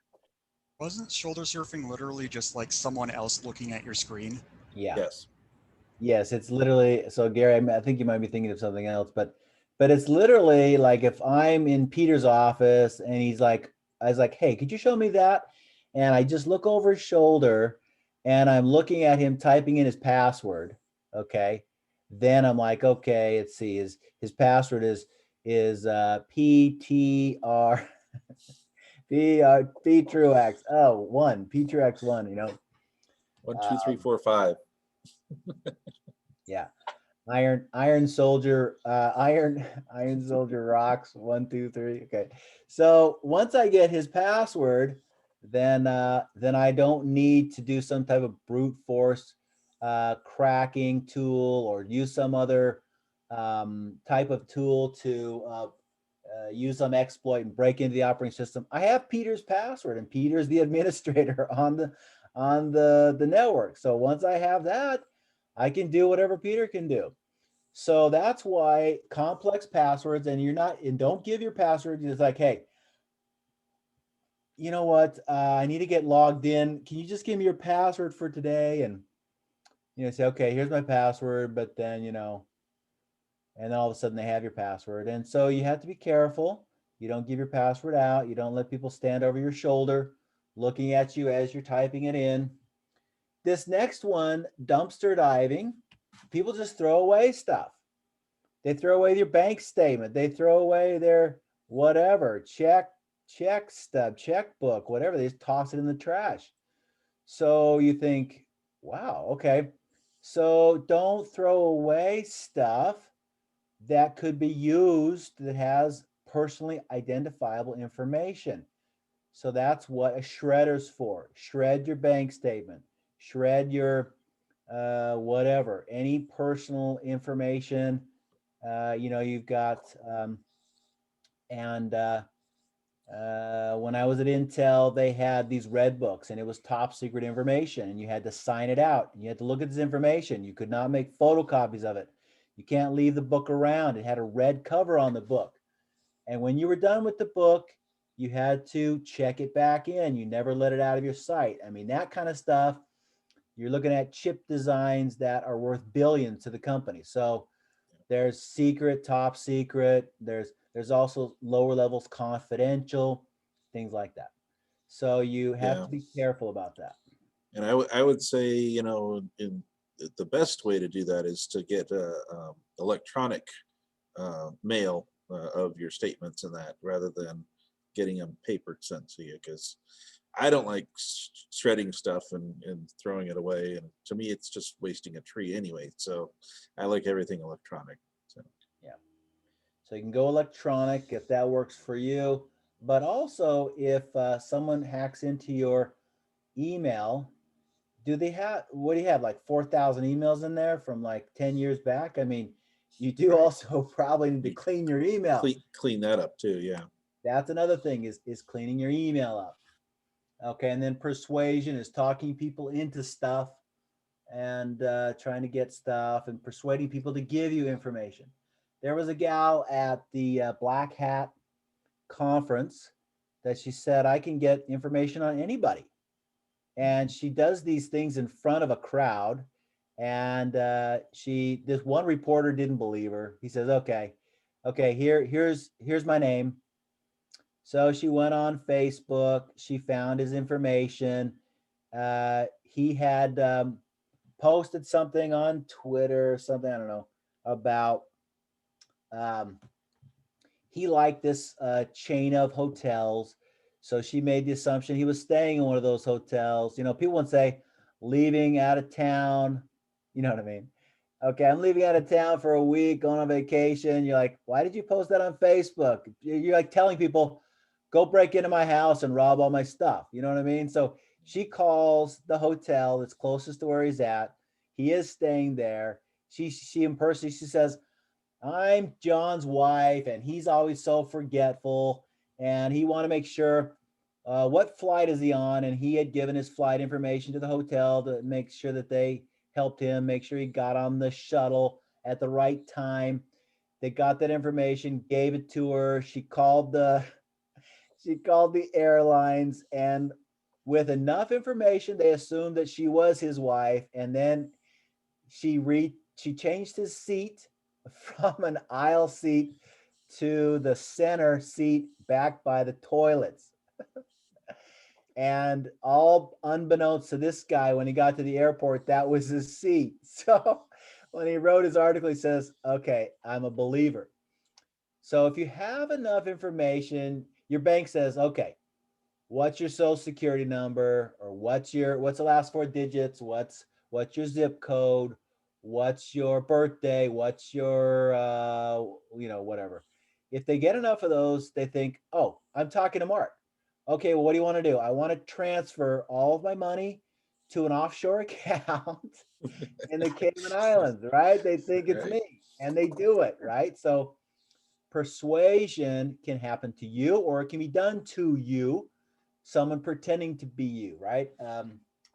Wasn't shoulder surfing literally just like someone else looking at your screen? Yeah. Yes. Yes, it's literally, so Gary, I think you might be thinking of something else, but it's literally like if I'm in Peter's office and I was like, hey, could you show me that? And I just look over his shoulder and I'm looking at him typing in his password. Okay. Then I'm like, okay, let's see, his password is PTR P true X. Oh, one, P true X1, you know. 1, 2, 3, 4, 5. Yeah. Iron Soldier, Iron Soldier rocks 1, 2, 3. Okay. So once I get his password, then I don't need to do some type of brute force cracking tool or use some other type of tool to use some exploit and break into the operating system. I have Peter's password, and Peter's the administrator on the network. So once I have that, I can do whatever Peter can do. So that's why complex passwords, and don't give your password. It's like, hey, you know what? I need to get logged in. Can you just give me your password for today? And say, okay, here's my password. But then and then all of a sudden they have your password. And so you have to be careful. You don't give your password out. You don't let people stand over your shoulder looking at you as you're typing it in. This next one, dumpster diving, people just throw away stuff. They throw away your bank statement. They throw away their whatever, check stub, checkbook, whatever. They just toss it in the trash. So you think, wow, okay. So don't throw away stuff that could be used that has personally identifiable information. So that's what a shredder's for. Shred your bank statement, shred your whatever, any personal information. You've got, when I was at Intel, they had these red books and it was top secret information and you had to sign it out. You had to look at this information. You could not make photocopies of it. You can't leave the book around. It had a red cover on the book. And when you were done with the book, you had to check it back in. You never let it out of your sight. I mean, that kind of stuff, you're looking at chip designs that are worth billions to the company. So there's secret, top secret. There's also lower levels, confidential, things like that. So you have to be careful about that. And I would say, in the best way to do that is to get electronic mail of your statements and that, rather than getting them paper sent to you, because I don't like shredding stuff and throwing it away. And to me, it's just wasting a tree anyway. So I like everything electronic. So yeah. So you can go electronic if that works for you. But also, if someone hacks into your email, what do you have, like 4,000 emails in there from like 10 years back? I mean, you do also probably need to clean your email. Clean that up too, yeah. That's another thing is cleaning your email up. Okay, and then persuasion is talking people into stuff and trying to get stuff and persuading people to give you information. There was a gal at the Black Hat conference that she said, I can get information on anybody. And she does these things in front of a crowd. And this one reporter didn't believe her. He says, okay, here's my name. So she went on Facebook. She found his information. He had posted something on Twitter, something, I don't know, about he liked this chain of hotels. So she made the assumption he was staying in one of those hotels. People would say, leaving out of town. You know what I mean? Okay, I'm leaving out of town for a week, going on vacation. You're like, why did you post that on Facebook? You're like telling people, go break into my house and rob all my stuff. You know what I mean? So she calls the hotel that's closest to where he's at. He is staying there. She impersonates, she says, I'm John's wife, and he's always so forgetful, and he want to make sure what flight is he on, and he had given his flight information to the hotel to make sure that they helped him make sure he got on the shuttle at the right time. They got that information, gave it to her. She called the airlines, and with enough information, they assumed that she was his wife, and then she changed his seat from an aisle seat to the center seat back by the toilets. And all unbeknownst to this guy, when he got to the airport, that was his seat. So when he wrote his article, he says, okay, I'm a believer. So if you have enough information, your bank says, okay, what's your social security number, or what's the last 4 digits, what's your zip code, what's your birthday, what's your whatever. If they get enough of those, they think, oh, I'm talking to Mark. Okay, well, what do you want to do? I want to transfer all of my money to an offshore account in the Cayman Islands, right? They think it's Right. me, and they do it, right? So persuasion can happen to you, or it can be done to you, someone pretending to be you, right?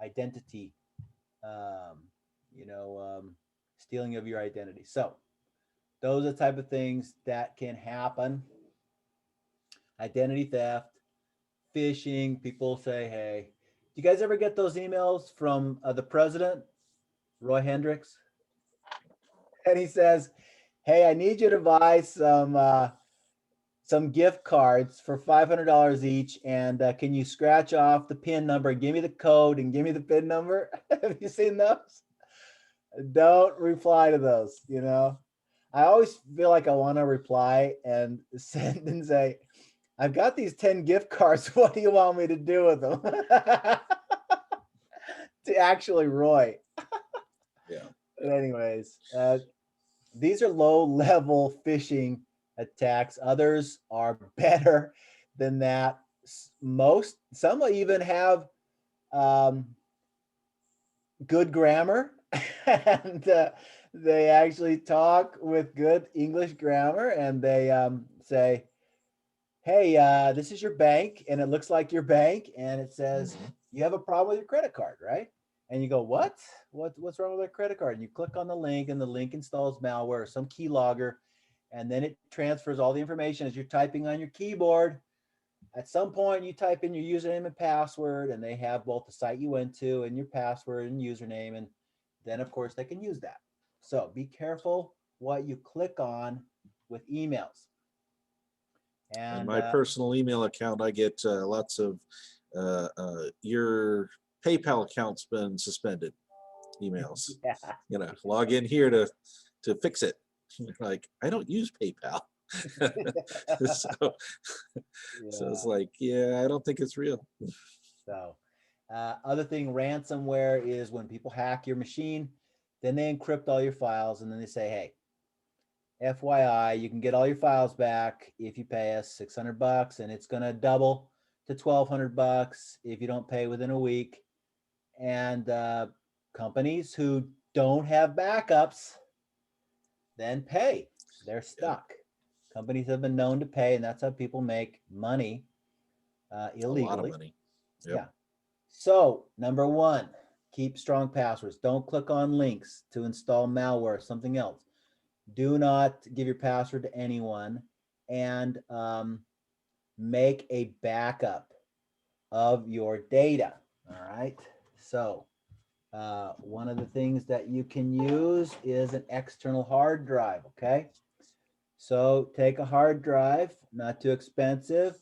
Identity, stealing of your identity. So those are the type of things that can happen. Identity theft, phishing. People say, hey, do you guys ever get those emails from the president, Roy Hendricks? And he says, hey, I need you to buy some gift cards for $500 each, and can you scratch off the PIN number, give me the code, and give me the PIN number? Have you seen those? Don't reply to those. I always feel like I want to reply and send and say, I've got these 10 gift cards. What do you want me to do with them? To actually Roy. Yeah. But anyways, these are low-level phishing attacks. Others are better than that. Some will even have good grammar, and they actually talk with good English grammar, and they say, hey, this is your bank, and it looks like your bank, and it says you have a problem with your credit card, right? And you go, what? What's wrong with my credit card? And you click on the link, and the link installs malware or some keylogger, and then it transfers all the information as you're typing on your keyboard. At some point, you type in your username and password, and they have both the site you went to and your password and username, and then, of course, they can use that. So be careful what you click on with emails. And my personal email account, I get lots of your PayPal account's been suspended emails. Yeah. Log in here to fix it. Like, I don't use PayPal. So it's like, yeah, I don't think it's real. So other thing, ransomware is when people hack your machine, then they encrypt all your files, and then they say, hey, FYI, you can get all your files back if you pay us $600, and it's going to double to $1,200 if you don't pay within a week. And companies who don't have backups then pay. They're stuck. Companies have been known to pay, and that's how people make money illegally. A lot of money. Yep. Yeah. So number 1, keep strong passwords. Don't click on links to install malware or something else. Do not give your password to anyone, and make a backup of your data. All right. So one of the things that you can use is an external hard drive. Okay. So take a hard drive, not too expensive,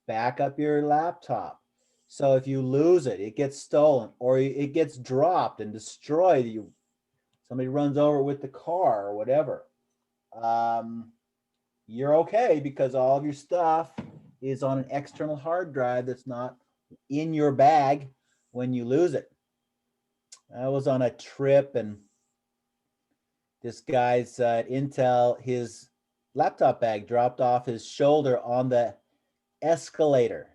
back up your laptop. So if you lose it, it gets stolen, or it gets dropped and destroyed, somebody runs over with the car or whatever, you're okay, because all of your stuff is on an external hard drive that's not in your bag when you lose it. I was on a trip, and this guy's Intel, his laptop bag dropped off his shoulder on the escalator,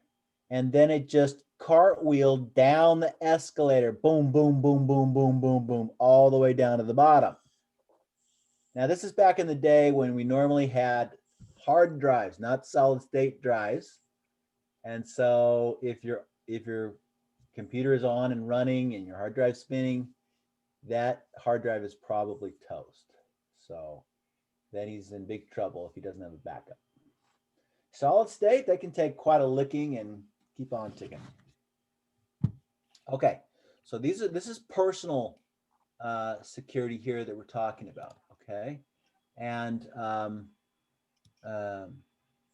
and then it just cartwheeled down the escalator, boom, boom, boom, boom, boom, boom, boom, all the way down to the bottom. Now, this is back in the day when we normally had hard drives, not solid state drives. And so if your computer is on and running and your hard drive spinning, that hard drive is probably toast. So then he's in big trouble if he doesn't have a backup. Solid state, they can take quite a licking and keep on ticking. Okay, so this is personal security here that we're talking about. Okay, and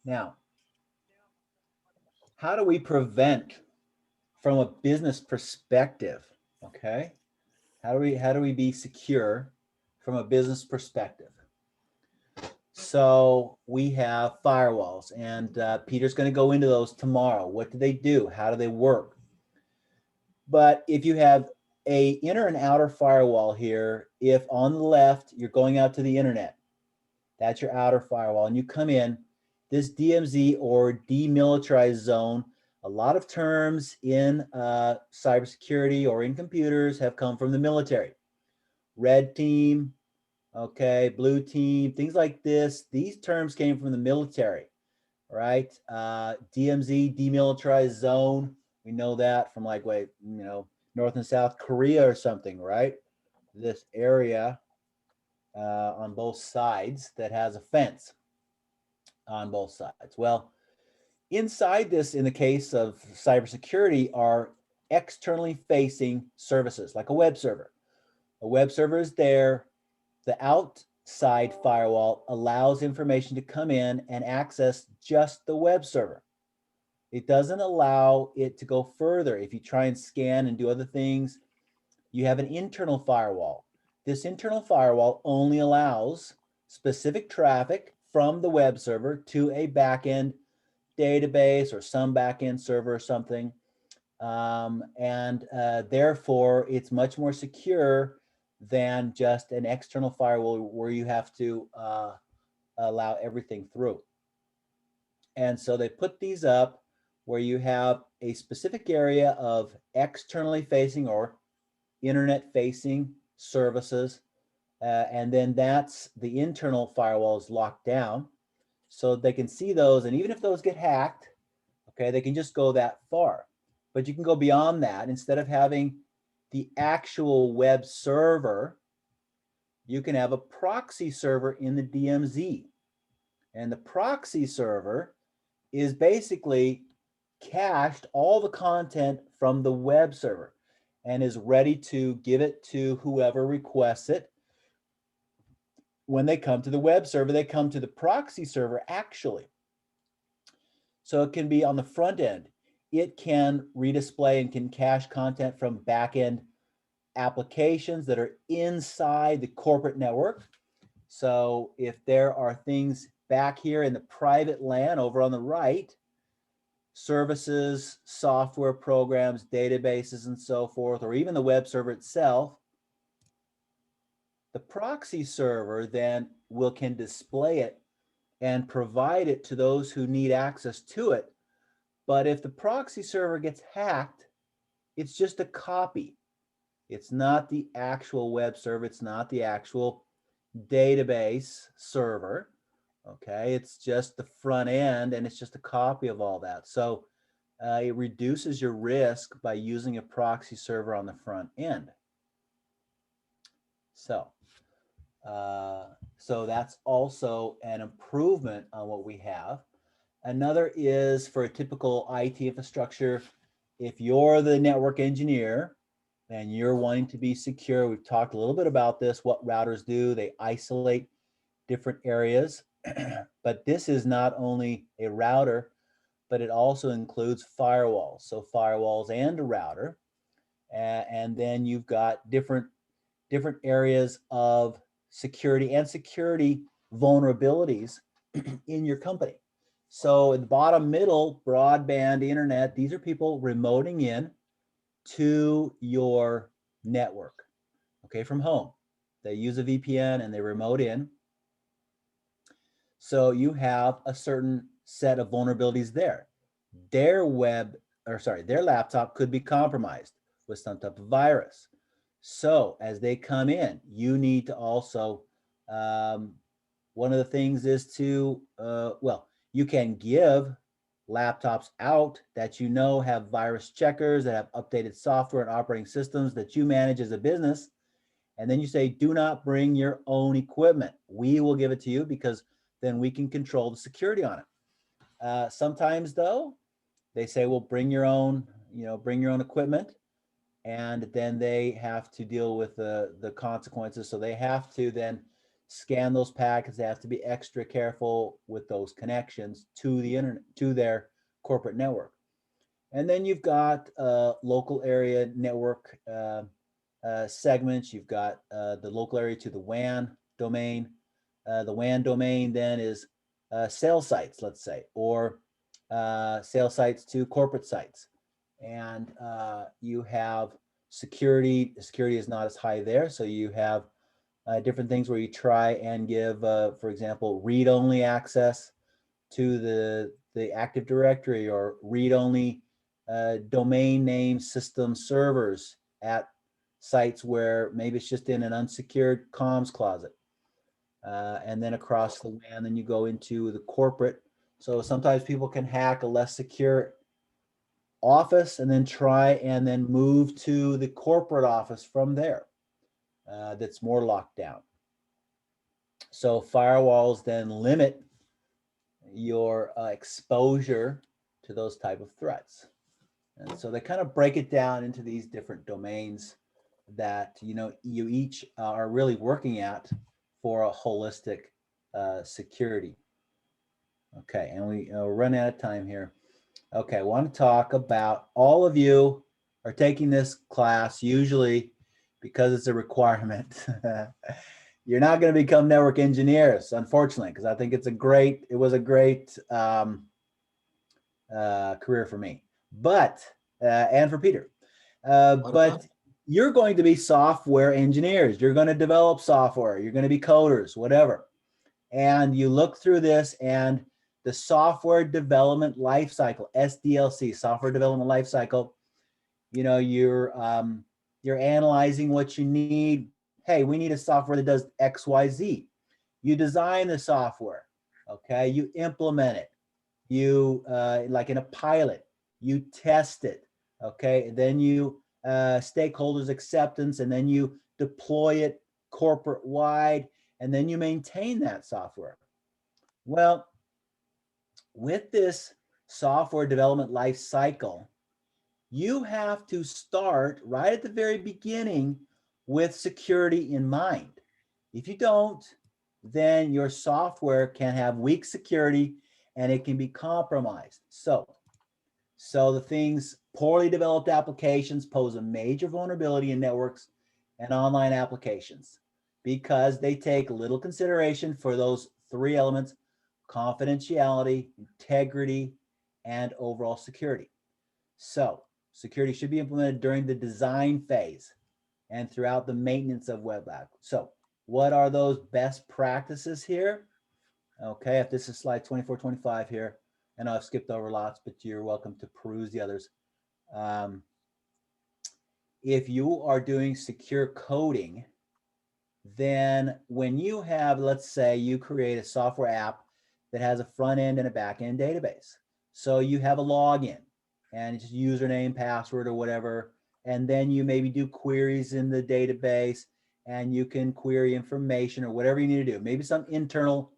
now, how do we prevent from a business perspective? Okay, how do we be secure from a business perspective? So we have firewalls, and Peter's going to go into those tomorrow. What do they do? How do they work? But if you have a inner and outer firewall here, if on the left you're going out to the internet, that's your outer firewall, and you come in, this DMZ or Demilitarized Zone, a lot of terms in cybersecurity or in computers have come from the military. Red team, okay, blue team, things like this. These terms came from the military, right? DMZ, Demilitarized Zone. We know that from like, North and South Korea or something, right? This area on both sides that has a fence on both sides. Well, inside this, in the case of cybersecurity, are externally facing services like a web server. A web server is there. The outside firewall allows information to come in and access just the web server. It doesn't allow it to go further. If you try and scan and do other things, you have an internal firewall. This internal firewall only allows specific traffic from the web server to a backend database or some backend server or something. Therefore, it's much more secure than just an external firewall where you have to allow everything through. And so they put these up where you have a specific area of externally facing or internet facing services. And then that's the internal firewall is locked down so they can see those. And even if those get hacked, okay, they can just go that far. But you can go beyond that. Instead of having the actual web server, you can have a proxy server in the DMZ. And the proxy server is basically cached all the content from the web server and is ready to give it to whoever requests it. When they come to the web server, they come to the proxy server actually. So it can be on the front end. It can redisplay and can cache content from back-end applications that are inside the corporate network. So if there are things back here in the private LAN over on the right, services, software programs, databases, and so forth, or even the web server itself, the proxy server then can display it and provide it to those who need access to it. But if the proxy server gets hacked, it's just a copy. It's not the actual web server. It's not the actual database server. Okay, it's just the front end and it's just a copy of all that. So it reduces your risk by using a proxy server on the front end. So that's also an improvement on what we have. Another is for a typical IT infrastructure, if you're the network engineer and you're wanting to be secure, we've talked a little bit about this, what routers do, they isolate different areas. But this is not only a router, but it also includes firewalls. So firewalls and a router. And then you've got different areas of security and security vulnerabilities in your company. So in the bottom middle, broadband internet, these are people remoting in to your network, okay, from home. They use a VPN and they remote in. So you have a certain set of vulnerabilities there. Their laptop could be compromised with some type of virus. So as they come in, you need to also One of the things is to, well, you can give laptops out that you know have virus checkers, that have updated software and operating systems that you manage as a business. And then you say, do not bring your own equipment. We will give it to you because then we can control the security on it. Sometimes though, they say, well, bring your own equipment. And then they have to deal with the consequences. So they have to then scan those packets. They have to be extra careful with those connections to the internet, to their corporate network. And then you've got local area network segments. You've got the local area to the WAN domain. The WAN domain then is sales sites, let's say, or sales sites to corporate sites. And you have security. Security is not as high there. So you have different things where you try and give, for example, read-only access to the Active Directory, or read-only domain name system servers at sites where maybe it's just in an unsecured comms closet. And then across the WAN, then you go into the corporate. So sometimes people can hack a less secure office and then try and then move to the corporate office from there. That's more locked down. So firewalls then limit your exposure to those type of threats. And so they kind of break it down into these different domains that you each are really working at for a holistic security. Okay, and we're running out of time here. Okay, I want to talk about, all of you are taking this class usually because it's a requirement. You're not going to become network engineers, unfortunately, because I think it was a great career for me, but and for Peter. But you're going to be software engineers. You're going to develop software. You're going to be coders, whatever. And you look through this, and the software development lifecycle, SDLC, software development lifecycle. You're analyzing what you need. Hey, we need a software that does X, Y, Z. You design the software, okay? You implement it. You, like in a pilot, you test it, okay? And then you, stakeholders acceptance, and then you deploy it corporate wide, and then you maintain that software. Well, with this software development life cycle, you have to start right at the very beginning with security in mind. If you don't, then your software can have weak security and it can be compromised. So the things, poorly developed applications pose a major vulnerability in networks and online applications because they take little consideration for those three elements: confidentiality, integrity, and overall security. So security should be implemented during the design phase and throughout the maintenance of web app. So what are those best practices here? Okay, if this is slide 24, 25 here, and I've skipped over lots, but you're welcome to peruse the others. If you are doing secure coding, then when you have, let's say you create a software app that has a front end and a back end database. So you have a login and it's username, password, or whatever. And then you maybe do queries in the database, and you can query information or whatever you need to do. Maybe some internal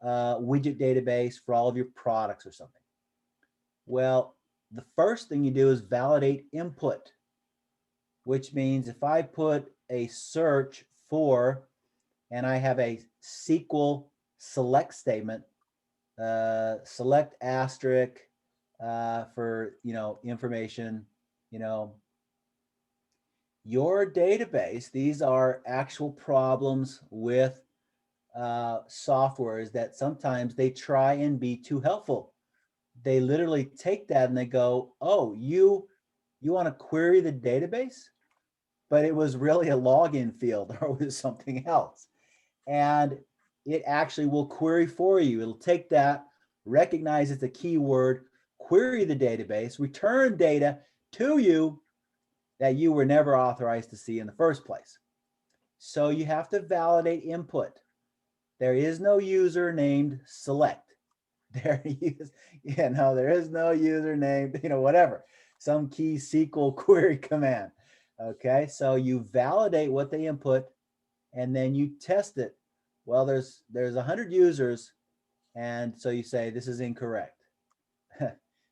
widget database for all of your products or something. Well, the first thing you do is validate input, which means if I put a search for, and I have a SQL select statement, select asterisk for, information, your database, these are actual problems with softwares that sometimes they try and be too helpful. They literally take that and they go, oh, you want to query the database, but it was really a login field or it was something else. And it actually will query for you. It'll take that, recognize it's a keyword, query the database, return data to you that you were never authorized to see in the first place. So you have to validate input. There is no user named select. There is, there is no user named, whatever, some key SQL query command. Okay, so you validate what they input and then you test it. Well, there's 100 users, and so you say this is incorrect.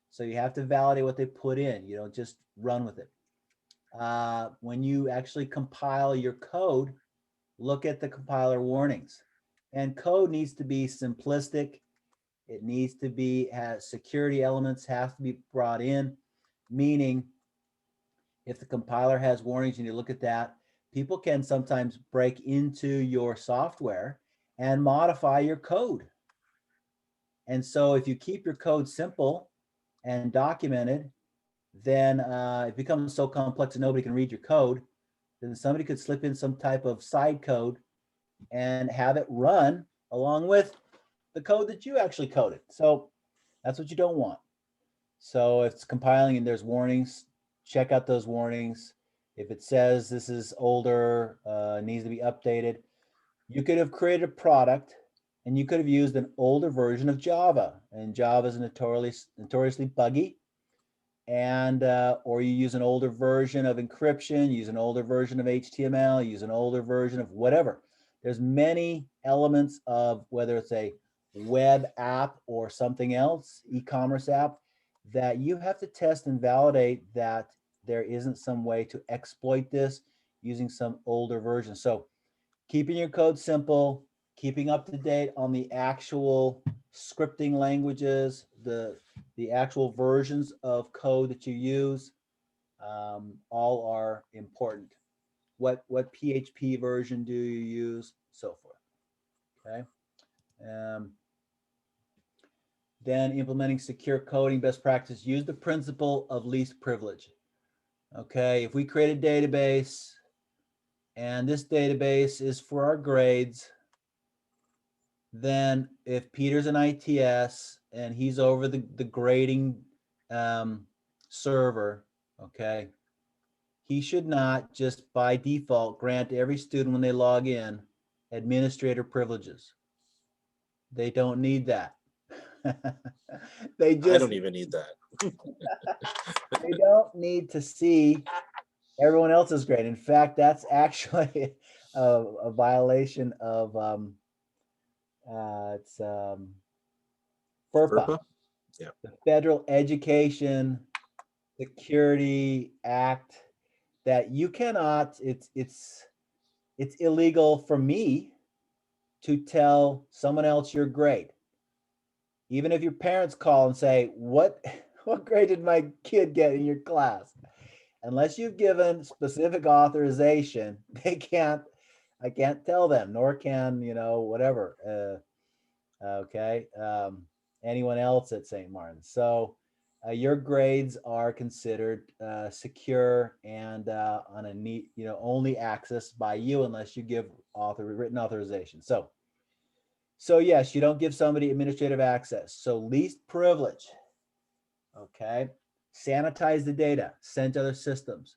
So you have to validate what they put in. You don't just run with it. When you actually compile your code, look at the compiler warnings. And code needs to be simplistic. It needs to be, has security elements have to be brought in, meaning if the compiler has warnings and you look at that, people can sometimes break into your software and modify your code. And so if you keep your code simple and documented, then it becomes so complex that nobody can read your code. Then somebody could slip in some type of side code and have it run along with the code that you actually coded. So that's what you don't want. So if it's compiling and there's warnings, check out those warnings. If it says this is older, needs to be updated, you could have created a product and you could have used an older version of Java, and Java is notoriously buggy. And or you use an older version of encryption, use an older version of HTML, use an older version of whatever. There's many elements of whether it's a web app or something else, e-commerce app, that you have to test and validate that there isn't some way to exploit this using some older version. So keeping your code simple, keeping up to date on the actual scripting languages, the actual versions of code that you use, all are important. What PHP version do you use? So forth. Okay. Then implementing secure coding best practice, use the principle of least privilege. Okay, if we create a database and this database is for our grades, then if Peter's an ITS and he's over the grading server, okay, he should not just by default grant every student when they log in administrator privileges. They don't need that. I don't even need that. They don't need to see everyone else's grade. In fact, that's actually a violation of it's FERPA. Yeah. The Federal Education Security Act, that you cannot, it's illegal for me to tell someone else your grade. Even if your parents call and say, what grade did my kid get in your class? Unless you've given specific authorization, I can't tell them, nor can, whatever, okay, anyone else at St. Martin's. So your grades are considered secure and on a neat, only accessed by you unless you give written authorization. So yes, you don't give somebody administrative access. So least privilege, okay? Sanitize the data, send to other systems.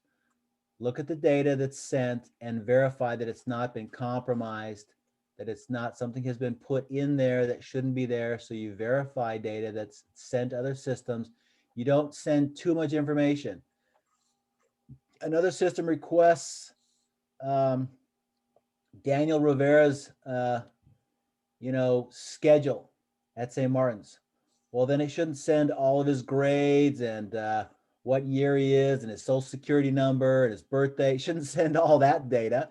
Look at the data that's sent and verify that it's not been compromised, that it's not something has been put in there that shouldn't be there. So you verify data that's sent to other systems. You don't send too much information. Another system requests Daniel Rivera's schedule at St. Martin's. Well, then it shouldn't send all of his grades and what year he is and his social security number and his birthday. It shouldn't send all that data.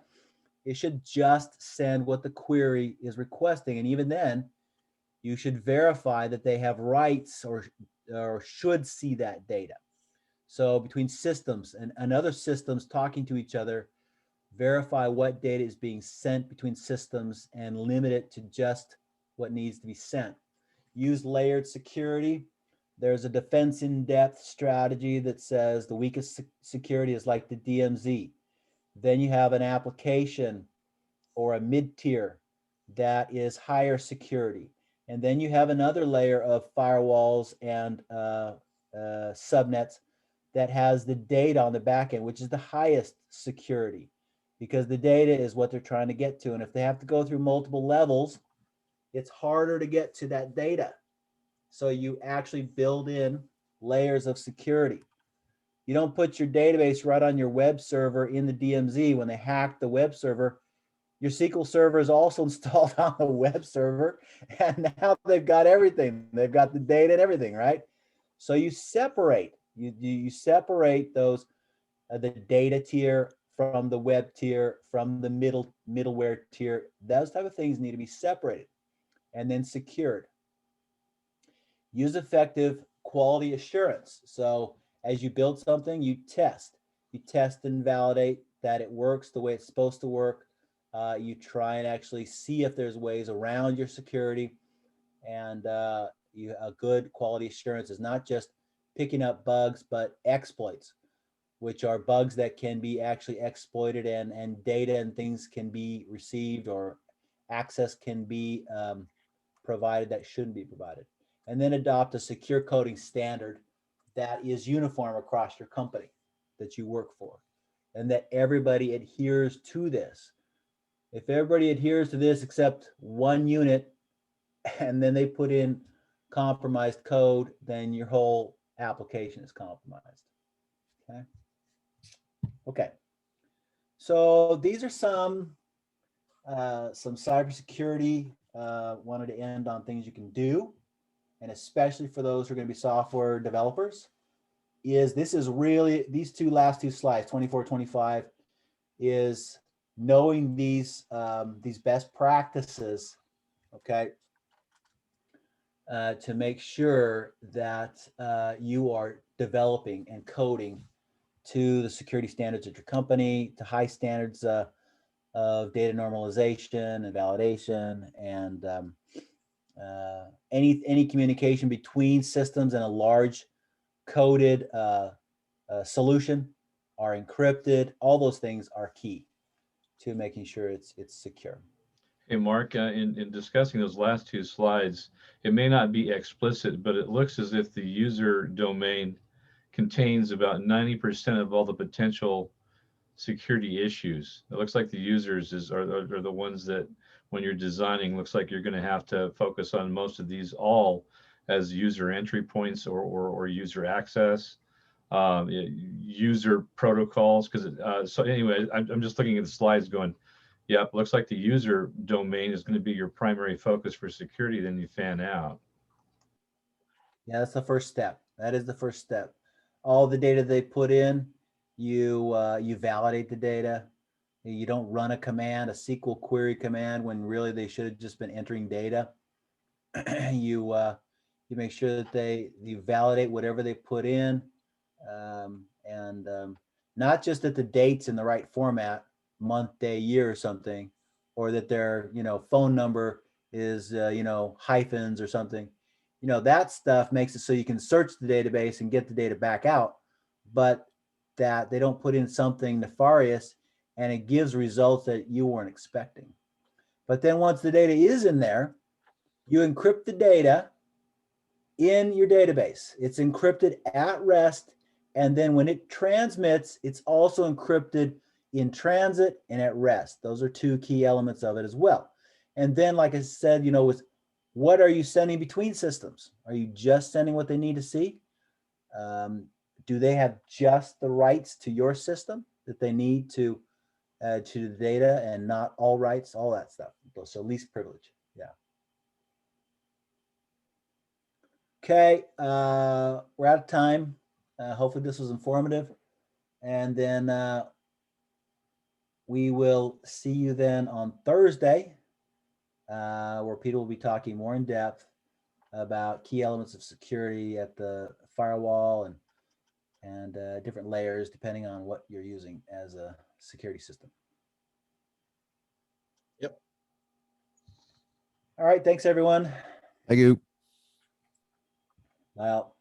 It should just send what the query is requesting. And even then, you should verify that they have rights or should see that data. So between systems and other systems talking to each other, verify what data is being sent between systems and limit it to just what needs to be sent. Use layered security. There's a defense in-depth strategy that says the weakest security is like the DMZ. Then you have an application or a mid-tier that is higher security. And then you have another layer of firewalls and subnets that has the data on the back end, which is the highest security, because the data is what they're trying to get to. And if they have to go through multiple levels it's harder to get to that data. So you actually build in layers of security. You don't put your database right on your web server in the DMZ. When they hack the web server, your SQL server is also installed on the web server, and now they've got everything. They've got the data and everything, right? So you separate. You separate those the data tier from the web tier, from the middleware tier. Those type of things need to be separated and then secured. Use effective quality assurance. So as you build something, you test and validate that it works the way it's supposed to work. You try and actually see if there's ways around your security, and a good quality assurance is not just picking up bugs, but exploits, which are bugs that can be actually exploited, and data and things can be received, or access can be provided that shouldn't be provided. And then adopt a secure coding standard that is uniform across your company that you work for, and that everybody adheres to this. If everybody adheres to this except one unit, and then they put in compromised code, then your whole application is compromised. Okay. So these are some cybersecurity. Wanted to end on things you can do, and especially for those who are going to be software developers. This is really, these last two slides, 24, 25, is knowing these best practices, okay, to make sure that you are developing and coding to the security standards of your company, to high standards of data normalization and validation, and any communication between systems and a large coded solution are encrypted. All those things are key to making sure it's secure. Hey, Mark, in discussing those last two slides, it may not be explicit, but it looks as if the user domain contains about 90% of all the potential security issues. It looks like the users are the ones that, when you're designing, looks like you're going to have to focus on most of these all as user entry points or user access, user protocols. Because so anyway, I'm just looking at the slides going, yep, looks like the user domain is going to be your primary focus for security. Then you fan out. Yeah, that's the first step. That is the first step. All the data they put in, you validate the data. You don't run a command, a SQL query command, when really they should have just been entering data. You make sure that you validate whatever they put in, and not just that the date's in the right format, month, day, year, or something, or that their phone number is hyphens or something. That stuff makes it so you can search the database and get the data back out, but that they don't put in something nefarious and it gives results that you weren't expecting. But then once the data is in there, you encrypt the data in your database. It's encrypted at rest, and then when it transmits, it's also encrypted in transit and at rest. Those are two key elements of it as well. And then, like I said, with what are you sending between systems? Are you just sending what they need to see? Do they have just the rights to your system that they need to the data, and not all rights, all that stuff? So least privilege. Yeah. Okay, we're out of time. Hopefully this was informative. And then we will see you then on Thursday, where Peter will be talking more in depth about key elements of security at the firewall and different layers depending on what you're using as a security system. Yep. All right, thanks everyone. Thank you. Well.